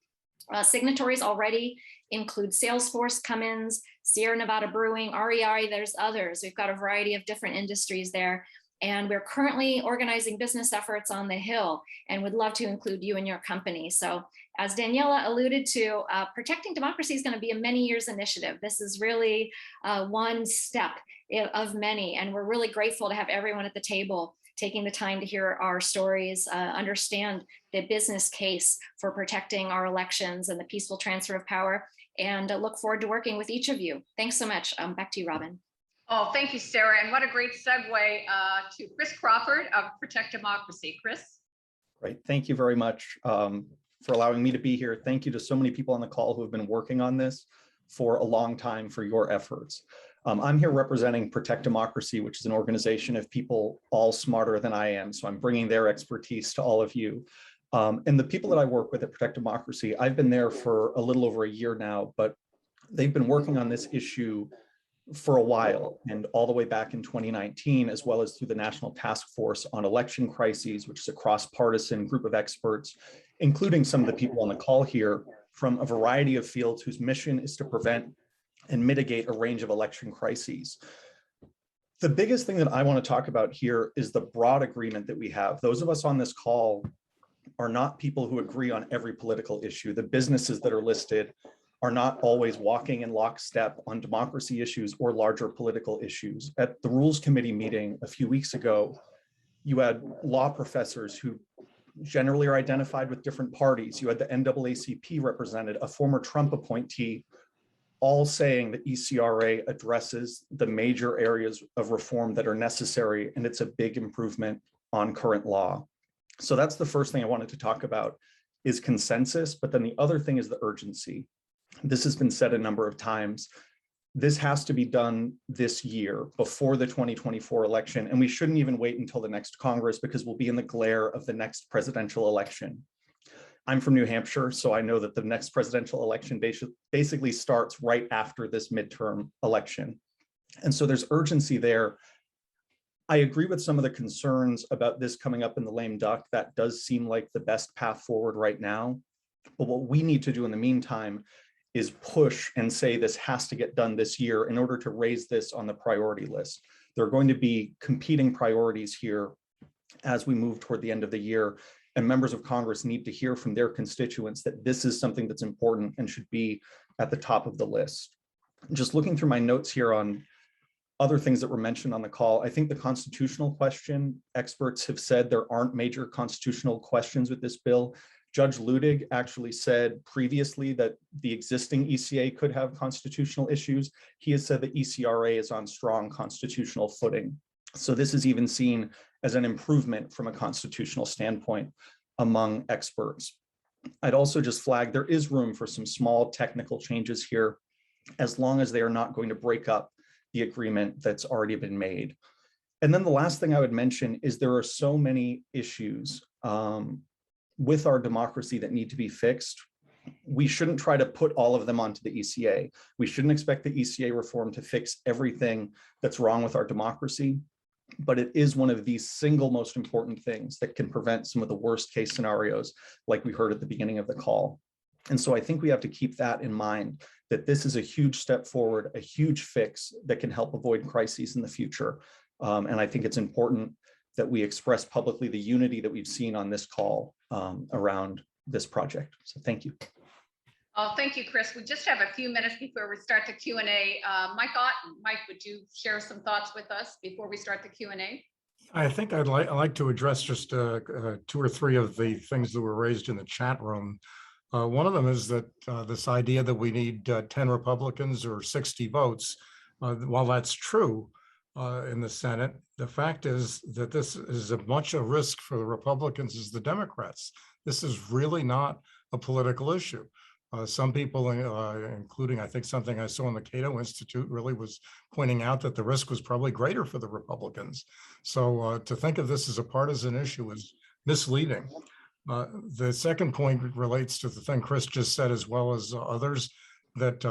Speaker 10: Signatories already include Salesforce, Cummins, Sierra Nevada Brewing, REI, there's others. We've got a variety of different industries there. And we're currently organizing business efforts on the Hill and would love to include you in your company. So as Daniela alluded to, protecting democracy is going to be a many years initiative. This is really one step of many. And we're really grateful to have everyone at the table taking the time to hear our stories, understand the business case for protecting our elections and the peaceful transfer of power, and look forward to working with each of you. Thanks so much. Back to you, Robin.
Speaker 3: Oh, thank you, Sarah. And what a great segue to Chris Crawford of Protect Democracy. Chris.
Speaker 11: Great. Thank you very much for allowing me to be here. Thank you to so many people on the call who have been working on this for a long time for your efforts. I'm here representing Protect Democracy, which is an organization of people all smarter than I am. So I'm bringing their expertise to all of you. And the people that I work with at Protect Democracy, I've been there for a little over a year now, but they've been working on this issue for a while, and all the way back in 2019, as well as through the National Task Force on Election Crises, which is a cross-partisan group of experts, including some of the people on the call here from a variety of fields whose mission is to prevent and mitigate a range of election crises. The biggest thing that I want to talk about here is the broad agreement that we have. Those of us on this call are not people who agree on every political issue. The businesses that are listed are not always walking in lockstep on democracy issues or larger political issues. At the Rules Committee meeting a few weeks ago, you had law professors who generally are identified with different parties. You had the NAACP represented, a former Trump appointee, all saying that ECRA addresses the major areas of reform that are necessary, and it's a big improvement on current law. So that's the first thing I wanted to talk about, is consensus, but then the other thing is the urgency. This has been said a number of times. This has to be done this year before the 2024 election, and we shouldn't even wait until the next Congress because we'll be in the glare of the next presidential election. I'm from New Hampshire, so I know that the next presidential election basically starts right after this midterm election. And so there's urgency there. I agree with some of the concerns about this coming up in the lame duck. That does seem like the best path forward right now. But what we need to do in the meantime is push and say this has to get done this year in order to raise this on the priority list. There are going to be competing priorities here as we move toward the end of the year, and members of Congress need to hear from their constituents that this is something that's important and should be at the top of the list. Just looking through my notes here on other things that were mentioned on the call, I think the constitutional question, experts have said there aren't major constitutional questions with this bill. Judge Ludig actually said previously that the existing ECA could have constitutional issues. He has said that ECRA is on strong constitutional footing. So this is even seen as an improvement from a constitutional standpoint among experts. I'd also just flag there is room for some small technical changes here, as long as they are not going to break up the agreement that's already been made. And then the last thing I would mention is there are so many issues with our democracy that need to be fixed. We shouldn't try to put all of them onto the ECA. We shouldn't expect the ECA reform to fix everything that's wrong with our democracy, but it is one of the single most important things that can prevent some of the worst case scenarios, like we heard at the beginning of the call. And so I think we have to keep that in mind, that this is a huge step forward, a huge fix that can help avoid crises in the future. And I think it's important that we express publicly the unity that we've seen on this call around this project. So thank you.
Speaker 3: Oh, thank you, Chris. We just have a few minutes before we start the Q&A. Mike Otten, Mike, would you share some thoughts with us before we start the Q&A?
Speaker 1: I think I'd like to address just two or three of the things that were raised in the chat room. One of them is that this idea that we need 10 Republicans or 60 votes, while that's true in the Senate, the fact is that this is as much a risk for the Republicans as the Democrats. This is really not a political issue. Some people, including I think something I saw in the Cato Institute, really was pointing out that the risk was probably greater for the Republicans. So to think of this as a partisan issue is misleading. The second point relates to the thing Chris just said, as well as others, that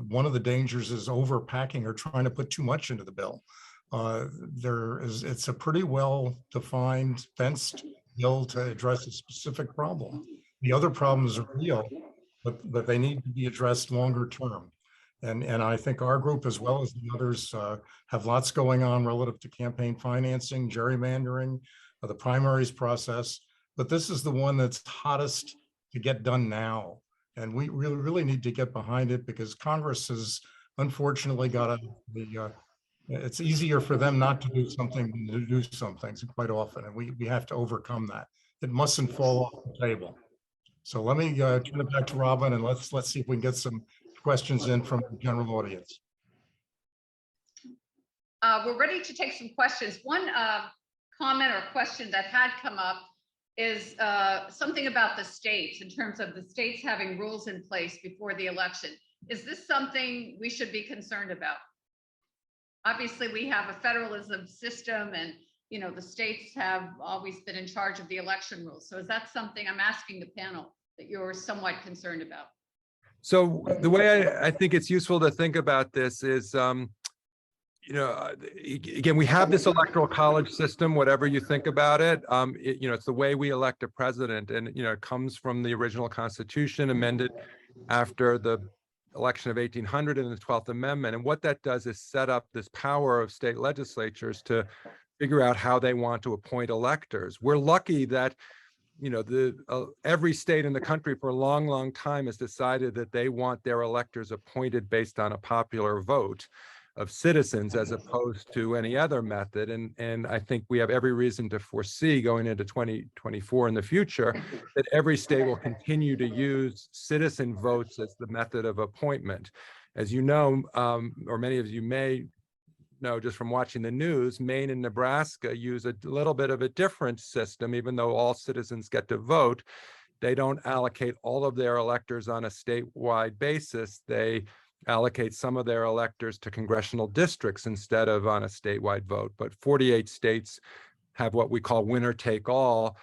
Speaker 1: one of the dangers is overpacking or trying to put too much into the bill. It's a pretty well-defined, fenced bill to address a specific problem. The other problems are real, but they need to be addressed longer term. And I think our group, as well as the others, have lots going on relative to campaign financing, gerrymandering, the primaries process. But this is the one that's hottest to get done now. And we really need to get behind it, because Congress has unfortunately got it's easier for them not to do something than to do some things quite often. And we have to overcome that. It mustn't fall off the table. So let me turn it back to Robin, and let's see if we can get some questions in from the general audience.
Speaker 3: We're ready to take some questions. One comment or question that had come up is something about the states, in terms of the states having rules in place before the election. Is this something we should be concerned about? Obviously, we have a federalism system, and the states have always been in charge of the election rules. So is that something, I'm asking the panel, that you're somewhat concerned about?
Speaker 8: So the way I think it's useful to think about this is, again, we have this electoral college system, whatever you think about it. It's the way we elect a president, and it comes from the original Constitution, amended after the election of 1800 and the 12th Amendment. And what that does is set up this power of state legislatures to figure out how they want to appoint electors. We're lucky that every state in the country for a long, long time has decided that they want their electors appointed based on a popular vote of citizens, as opposed to any other method. And I think we have every reason to foresee, going into 2024 in the future, that every state will continue to use citizen votes as the method of appointment. As you know, or many of you may know just from watching the news, Maine and Nebraska use a little bit of a different system. Even though all citizens get to vote, they don't allocate all of their electors on a statewide basis. They allocate some of their electors to congressional districts instead of on a statewide vote. But 48 states have what we call winner-take-all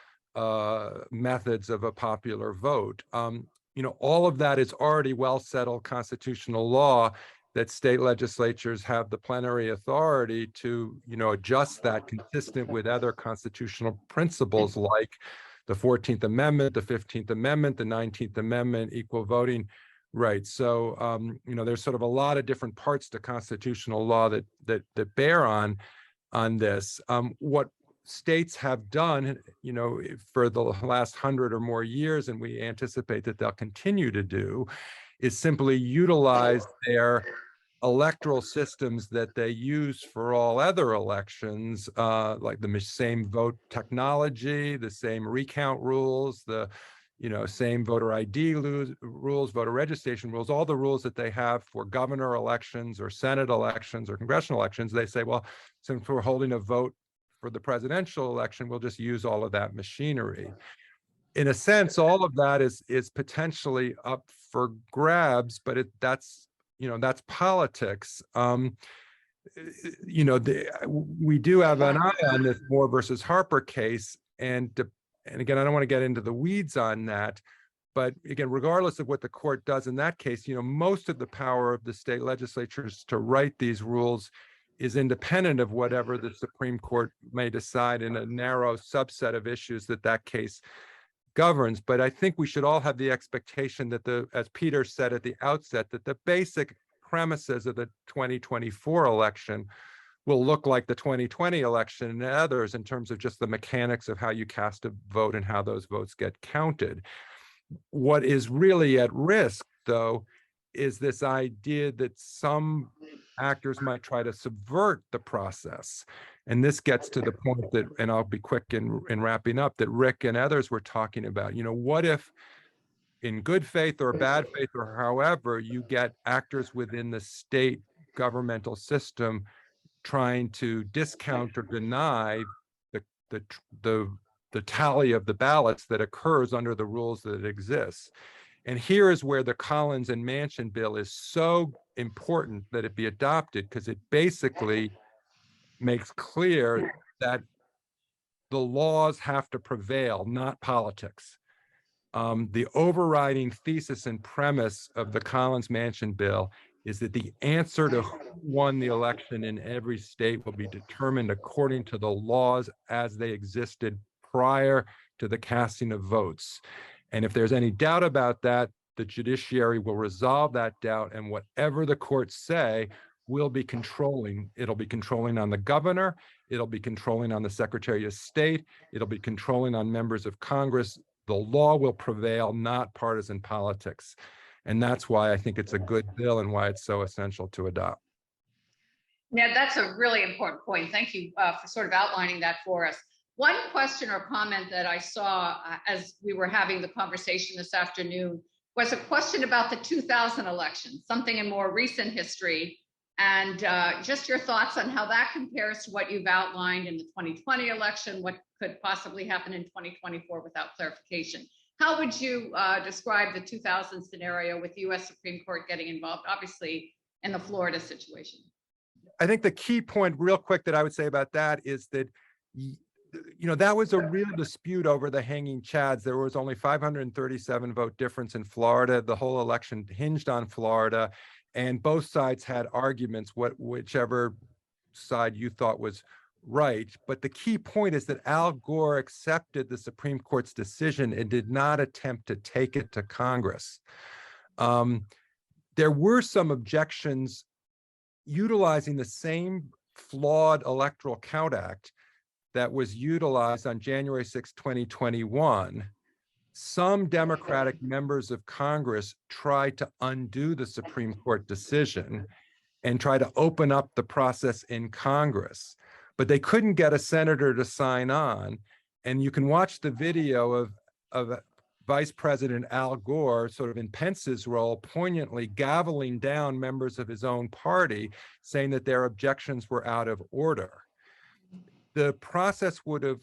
Speaker 8: methods of a popular vote. All of that is already well-settled constitutional law, that state legislatures have the plenary authority to, adjust that consistent with other constitutional principles like the 14th Amendment, the 15th Amendment, the 19th Amendment, equal voting rights. So, there's sort of a lot of different parts to constitutional law that bear on this. What states have done, for the last 100 or more years, and we anticipate that they'll continue to do, is simply utilize their electoral systems that they use for all other elections, like the same vote technology, the same recount rules, the same voter ID rules, voter registration rules, all the rules that they have for governor elections or Senate elections or congressional elections. They say, well, since we're holding a vote for the presidential election, we'll just use all of that machinery. In a sense, all of that is potentially up for grabs, but that's politics. We do have an eye on this Moore versus Harper case, and again, I don't want to get into the weeds on that, but again, regardless of what the court does in that case, most of the power of the state legislatures to write these rules is independent of whatever the Supreme Court may decide in a narrow subset of issues that case governs. But I think we should all have the expectation that as Peter said at the outset, that the basic premises of the 2024 election will look like the 2020 election and others, in terms of just the mechanics of how you cast a vote and how those votes get counted. What is really at risk, though, is this idea that some actors might try to subvert the process. And this gets to the point that, and I'll be quick in wrapping up, that Rick and others were talking about. What if in good faith or bad faith or however you get actors within the state governmental system trying to discount or deny the tally of the ballots that occurs under the rules that exist. And here is where the Collins and Manchin bill is so important that it be adopted, because it basically makes clear that the laws have to prevail, not politics. The overriding thesis and premise of the Collins-Manchin bill is that the answer to who won the election in every state will be determined according to the laws as they existed prior to the casting of votes. And if there's any doubt about that, the judiciary will resolve that doubt, and whatever the courts say will be controlling. It'll be controlling on the governor, it'll be controlling on the Secretary of State, it'll be controlling on members of Congress. The law will prevail, not partisan politics. And that's why I think it's a good bill and why it's so essential to adopt.
Speaker 3: Ned, that's a really important point. Thank you for sort of outlining that for us. One question or comment that I saw as we were having the conversation this afternoon was a question about the 2000 election, something in more recent history, and just your thoughts on how that compares to what you've outlined in the 2020 election, what could possibly happen in 2024 without clarification. How would you describe the 2000 scenario with the U.S. Supreme Court getting involved, obviously, in the Florida situation?
Speaker 8: I think the key point real quick that I would say about that is that, that was a real dispute over the hanging chads. There was only 537 vote difference in Florida. The whole election hinged on Florida, and both sides had arguments, whichever side you thought was right. But the key point is that Al Gore accepted the Supreme Court's decision and did not attempt to take it to Congress. There were some objections utilizing the same flawed Electoral Count Act that was utilized on January 6, 2021. Some Democratic members of Congress tried to undo the Supreme Court decision and try to open up the process in Congress, but they couldn't get a senator to sign on. And you can watch the video of Vice President Al Gore, sort of in Pence's role, poignantly gaveling down members of his own party, saying that their objections were out of order. The process would have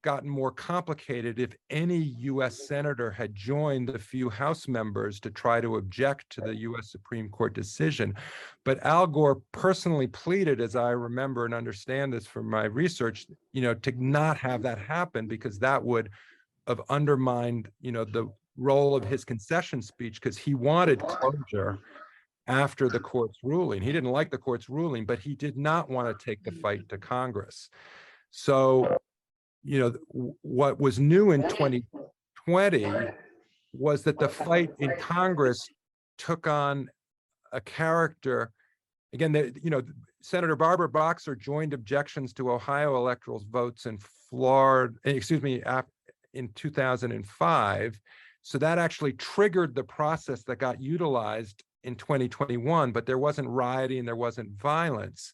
Speaker 8: gotten more complicated if any U.S. senator had joined the few House members to try to object to the U.S. Supreme Court decision. But Al Gore personally pleaded, as I remember and understand this from my research, to not have that happen, because that would have undermined, the role of his concession speech, because he wanted closure after the court's ruling. He didn't like the court's ruling, but he did not want to take the fight to Congress. So, what was new in 2020 was that the fight in Congress took on a character. Again, Senator Barbara Boxer joined objections to Ohio electoral votes in Florida, in 2005. So that actually triggered the process that got utilized in 2021, but there wasn't rioting, there wasn't violence.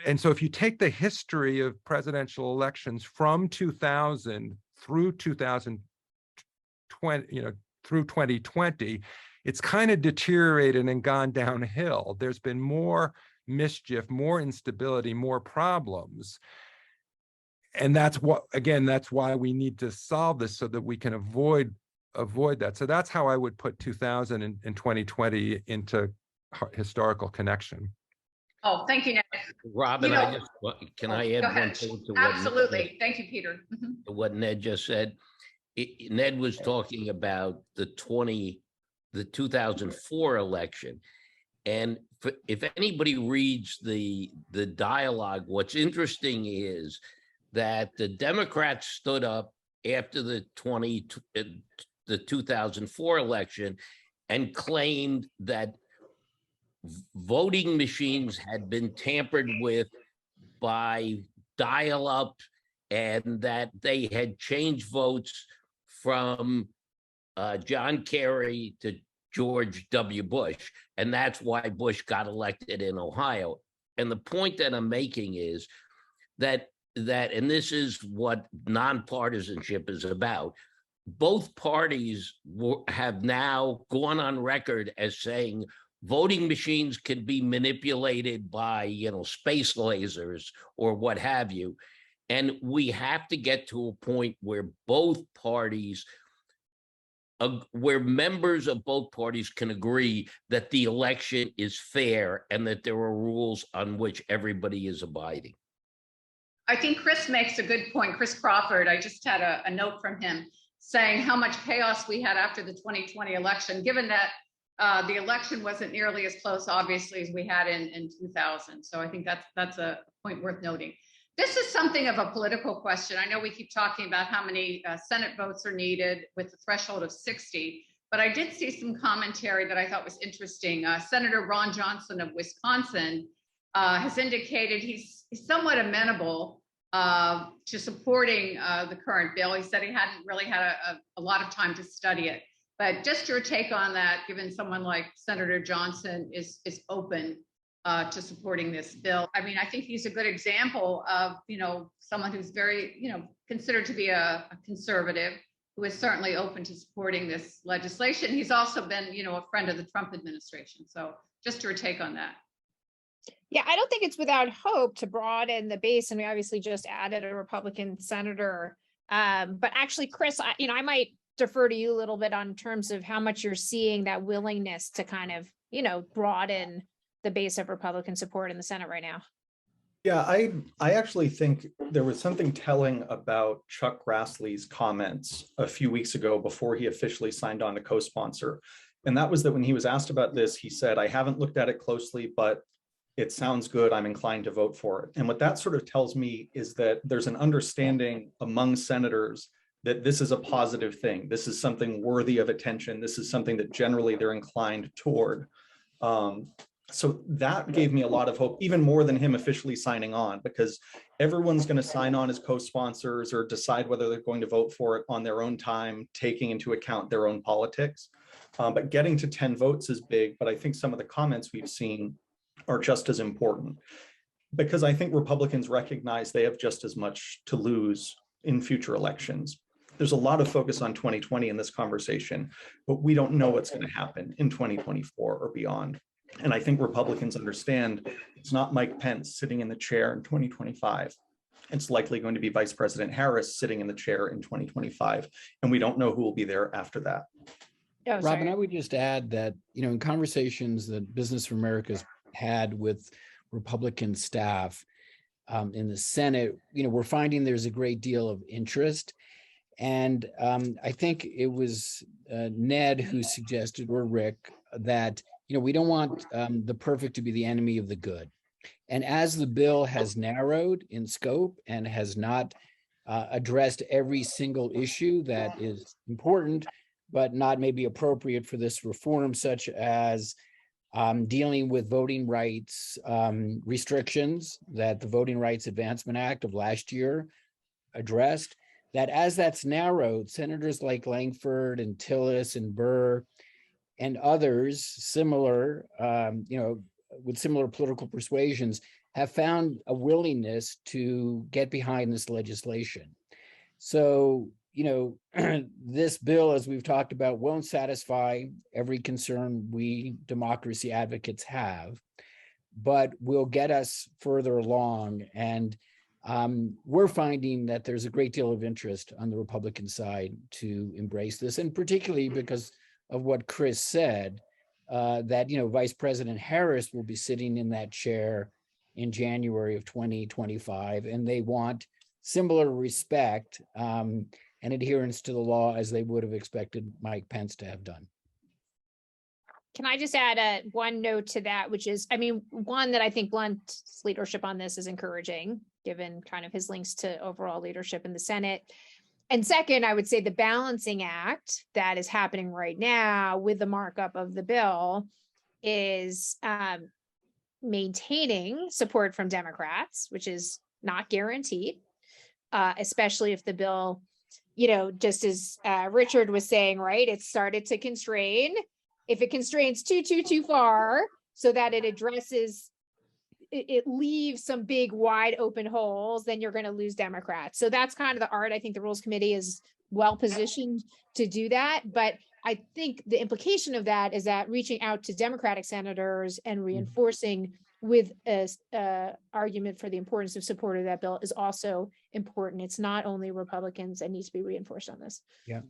Speaker 8: And so if you take the history of presidential elections from 2000 through 2020, through 2020, it's kind of deteriorated and gone downhill. There's been more mischief, more instability, more problems. And that's why we need to solve this, so that we can avoid that. So that's how I would put 2000 and 2020 into historical connection.
Speaker 3: Oh, thank you, Ned.
Speaker 4: Robin, can I add one thing to what?
Speaker 3: Absolutely. Thank you, Peter.
Speaker 4: What Ned just said? Ned was talking about the 2004 election. And if anybody reads the dialogue, what's interesting is that the Democrats stood up after the 2004 election and claimed that voting machines had been tampered with by dial-up, and that they had changed votes from John Kerry to George W. Bush. And that's why Bush got elected in Ohio. And the point that I'm making is that, and this is what nonpartisanship is about, both parties have now gone on record as saying voting machines can be manipulated by, space lasers or what have you. And we have to get to a point where both parties, where members of both parties can agree that the election is fair and that there are rules on which everybody is abiding.
Speaker 3: I think Chris makes a good point. Chris Crawford, I just had a note from him saying how much chaos we had after the 2020 election, given that the election wasn't nearly as close, obviously, as we had in 2000. So I think that's a point worth noting. This is something of a political question. I know we keep talking about how many Senate votes are needed with the threshold of 60, but I did see some commentary that I thought was interesting. Senator Ron Johnson of Wisconsin has indicated he's somewhat amenable to supporting the current bill. He said he hadn't really had a lot of time to study it. But just your take on that, given someone like Senator Johnson is open to supporting this bill. I mean, I think he's a good example of, someone who's very, considered to be a conservative, who is certainly open to supporting this legislation. He's also been, a friend of the Trump administration. So just your take on that.
Speaker 9: Yeah, I don't think it's without hope to broaden the base. And we obviously just added a Republican senator. But actually, Chris, I might defer to you a little bit on terms of how much you're seeing that willingness to kind of, broaden the base of Republican support in the Senate right now.
Speaker 11: Yeah, I actually think there was something telling about Chuck Grassley's comments a few weeks ago before he officially signed on to co-sponsor. And that was that when he was asked about this, he said, I haven't looked at it closely, but it sounds good. I'm inclined to vote for it. And what that sort of tells me is that there's an understanding among senators that this is a positive thing. This is something worthy of attention. This is something that generally they're inclined toward. So that gave me a lot of hope, even more than him officially signing on, because everyone's going to sign on as co-sponsors or decide whether they're going to vote for it on their own time, taking into account their own politics. But getting to 10 votes is big, but I think some of the comments we've seen are just as important, because I think Republicans recognize they have just as much to lose in future elections. There's a lot of focus on 2020 in this conversation, but we don't know what's going to happen in 2024 or beyond. And I think Republicans understand it's not Mike Pence sitting in the chair in 2025. It's likely going to be Vice President Harris sitting in the chair in 2025. And we don't know who will be there after that.
Speaker 2: Oh, Robin, I would just add that, in conversations that Business for America's had with Republican staff in the Senate, we're finding there's a great deal of interest. And I think it was Ned who suggested, or Rick, that we don't want the perfect to be the enemy of the good. And as the bill has narrowed in scope and has not addressed every single issue that is important, but not maybe appropriate for this reform, such as dealing with voting rights restrictions that the Voting Rights Advancement Act of last year addressed, that as that's narrowed, senators like Langford and Tillis and Burr and others similar, with similar political persuasions, have found a willingness to get behind this legislation. So, this bill, as we've talked about, won't satisfy every concern we democracy advocates have, but will get us further along. And we're finding that there's a great deal of interest on the Republican side to embrace this, and particularly because of what Chris said, that, Vice President Harris will be sitting in that chair in January of 2025, and they want similar respect and adherence to the law as they would have expected Mike Pence to have done.
Speaker 9: Can I just add one note to that, which is, one, that I think Blunt's leadership on this is encouraging, given kind of his links to overall leadership in the Senate. And second, I would say the balancing act that is happening right now with the markup of the bill is maintaining support from Democrats, which is not guaranteed, especially if the bill, just as Richard was saying, right, it started to constrain if it constrains too far so that it addresses, it leaves some big wide open holes, then you're going to lose Democrats. So that's kind of the art. I think the Rules Committee is well positioned to do that. But I think the implication of that is that reaching out to Democratic senators and reinforcing with a argument for the importance of support of that bill is also important. It's not only Republicans that needs to be reinforced on this.
Speaker 2: Yeah.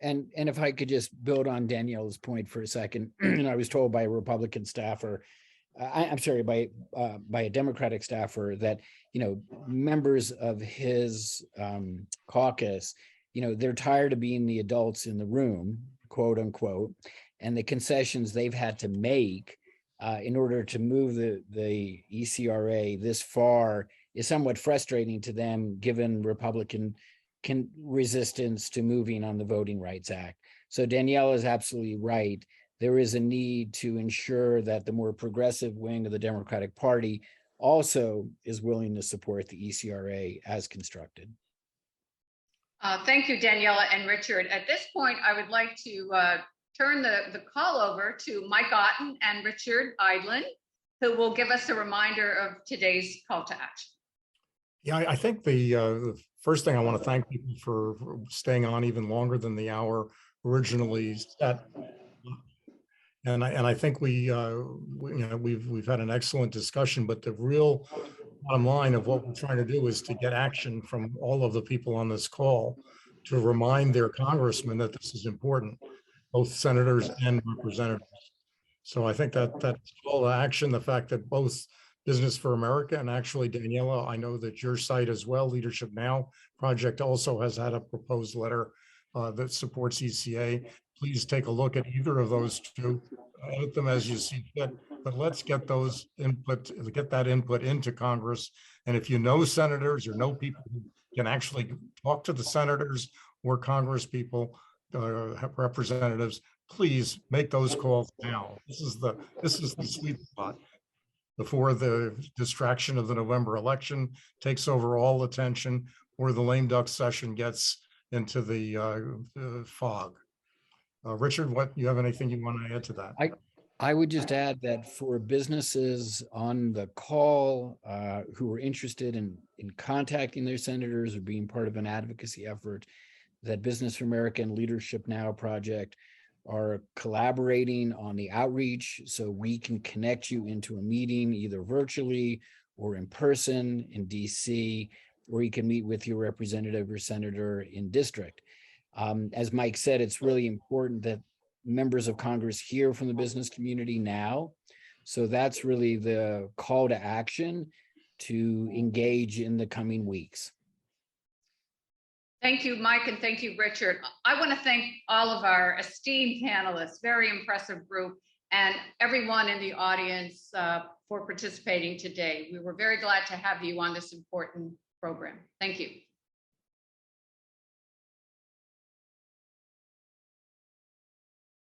Speaker 2: And if I could just build on Danielle's point for a second, I was told by a Republican staffer, I'm sorry, by a Democratic staffer that, members of his caucus, they're tired of being the adults in the room, quote unquote, and the concessions they've had to make in order to move the ECRA this far is somewhat frustrating to them, given Republican resistance to moving on the Voting Rights Act. So Danielle is absolutely right. There is a need to ensure that the more progressive wing of the Democratic Party also is willing to support the ECRA as constructed.
Speaker 3: Thank you, Daniela and Richard. At this point, I would like to turn the call over to Mike Otten and Richard Idlin, who will give us a reminder of today's call to action.
Speaker 1: Yeah, I think the first thing I want to thank people for staying on even longer than the hour originally set. And I think we've had an excellent discussion, but the real bottom line of what we're trying to do is to get action from all of the people on this call to remind their congressmen that this is important, both senators and representatives. So I think that's all the action, the fact that both Business for America and actually Daniela, I know that your site as well, Leadership Now project, also has had a proposed letter that supports ECA. Please take a look at either of those two, edit them as you see fit, but let's get that input into Congress. And if you know senators or know people who can actually talk to the senators or Congress people, representatives, please make those calls now. This is the sweet spot before the distraction of the November election takes over all attention, or the lame duck session gets into the fog. Richard, you have anything you want to add to that?
Speaker 2: I would just add that for businesses on the call who are interested in contacting their senators or being part of an advocacy effort, that Business for America and Leadership Now project are collaborating on the outreach so we can connect you into a meeting either virtually or in person in DC, or you can meet with your representative or senator in district. As Mike said, it's really important that members of Congress hear from the business community now. So that's really the call to action to engage in the coming weeks.
Speaker 3: Thank you, Mike, and thank you, Richard. I want to thank all of our esteemed panelists, very impressive group, and everyone in the audience for participating today. We were very glad to have you on this important program. Thank you.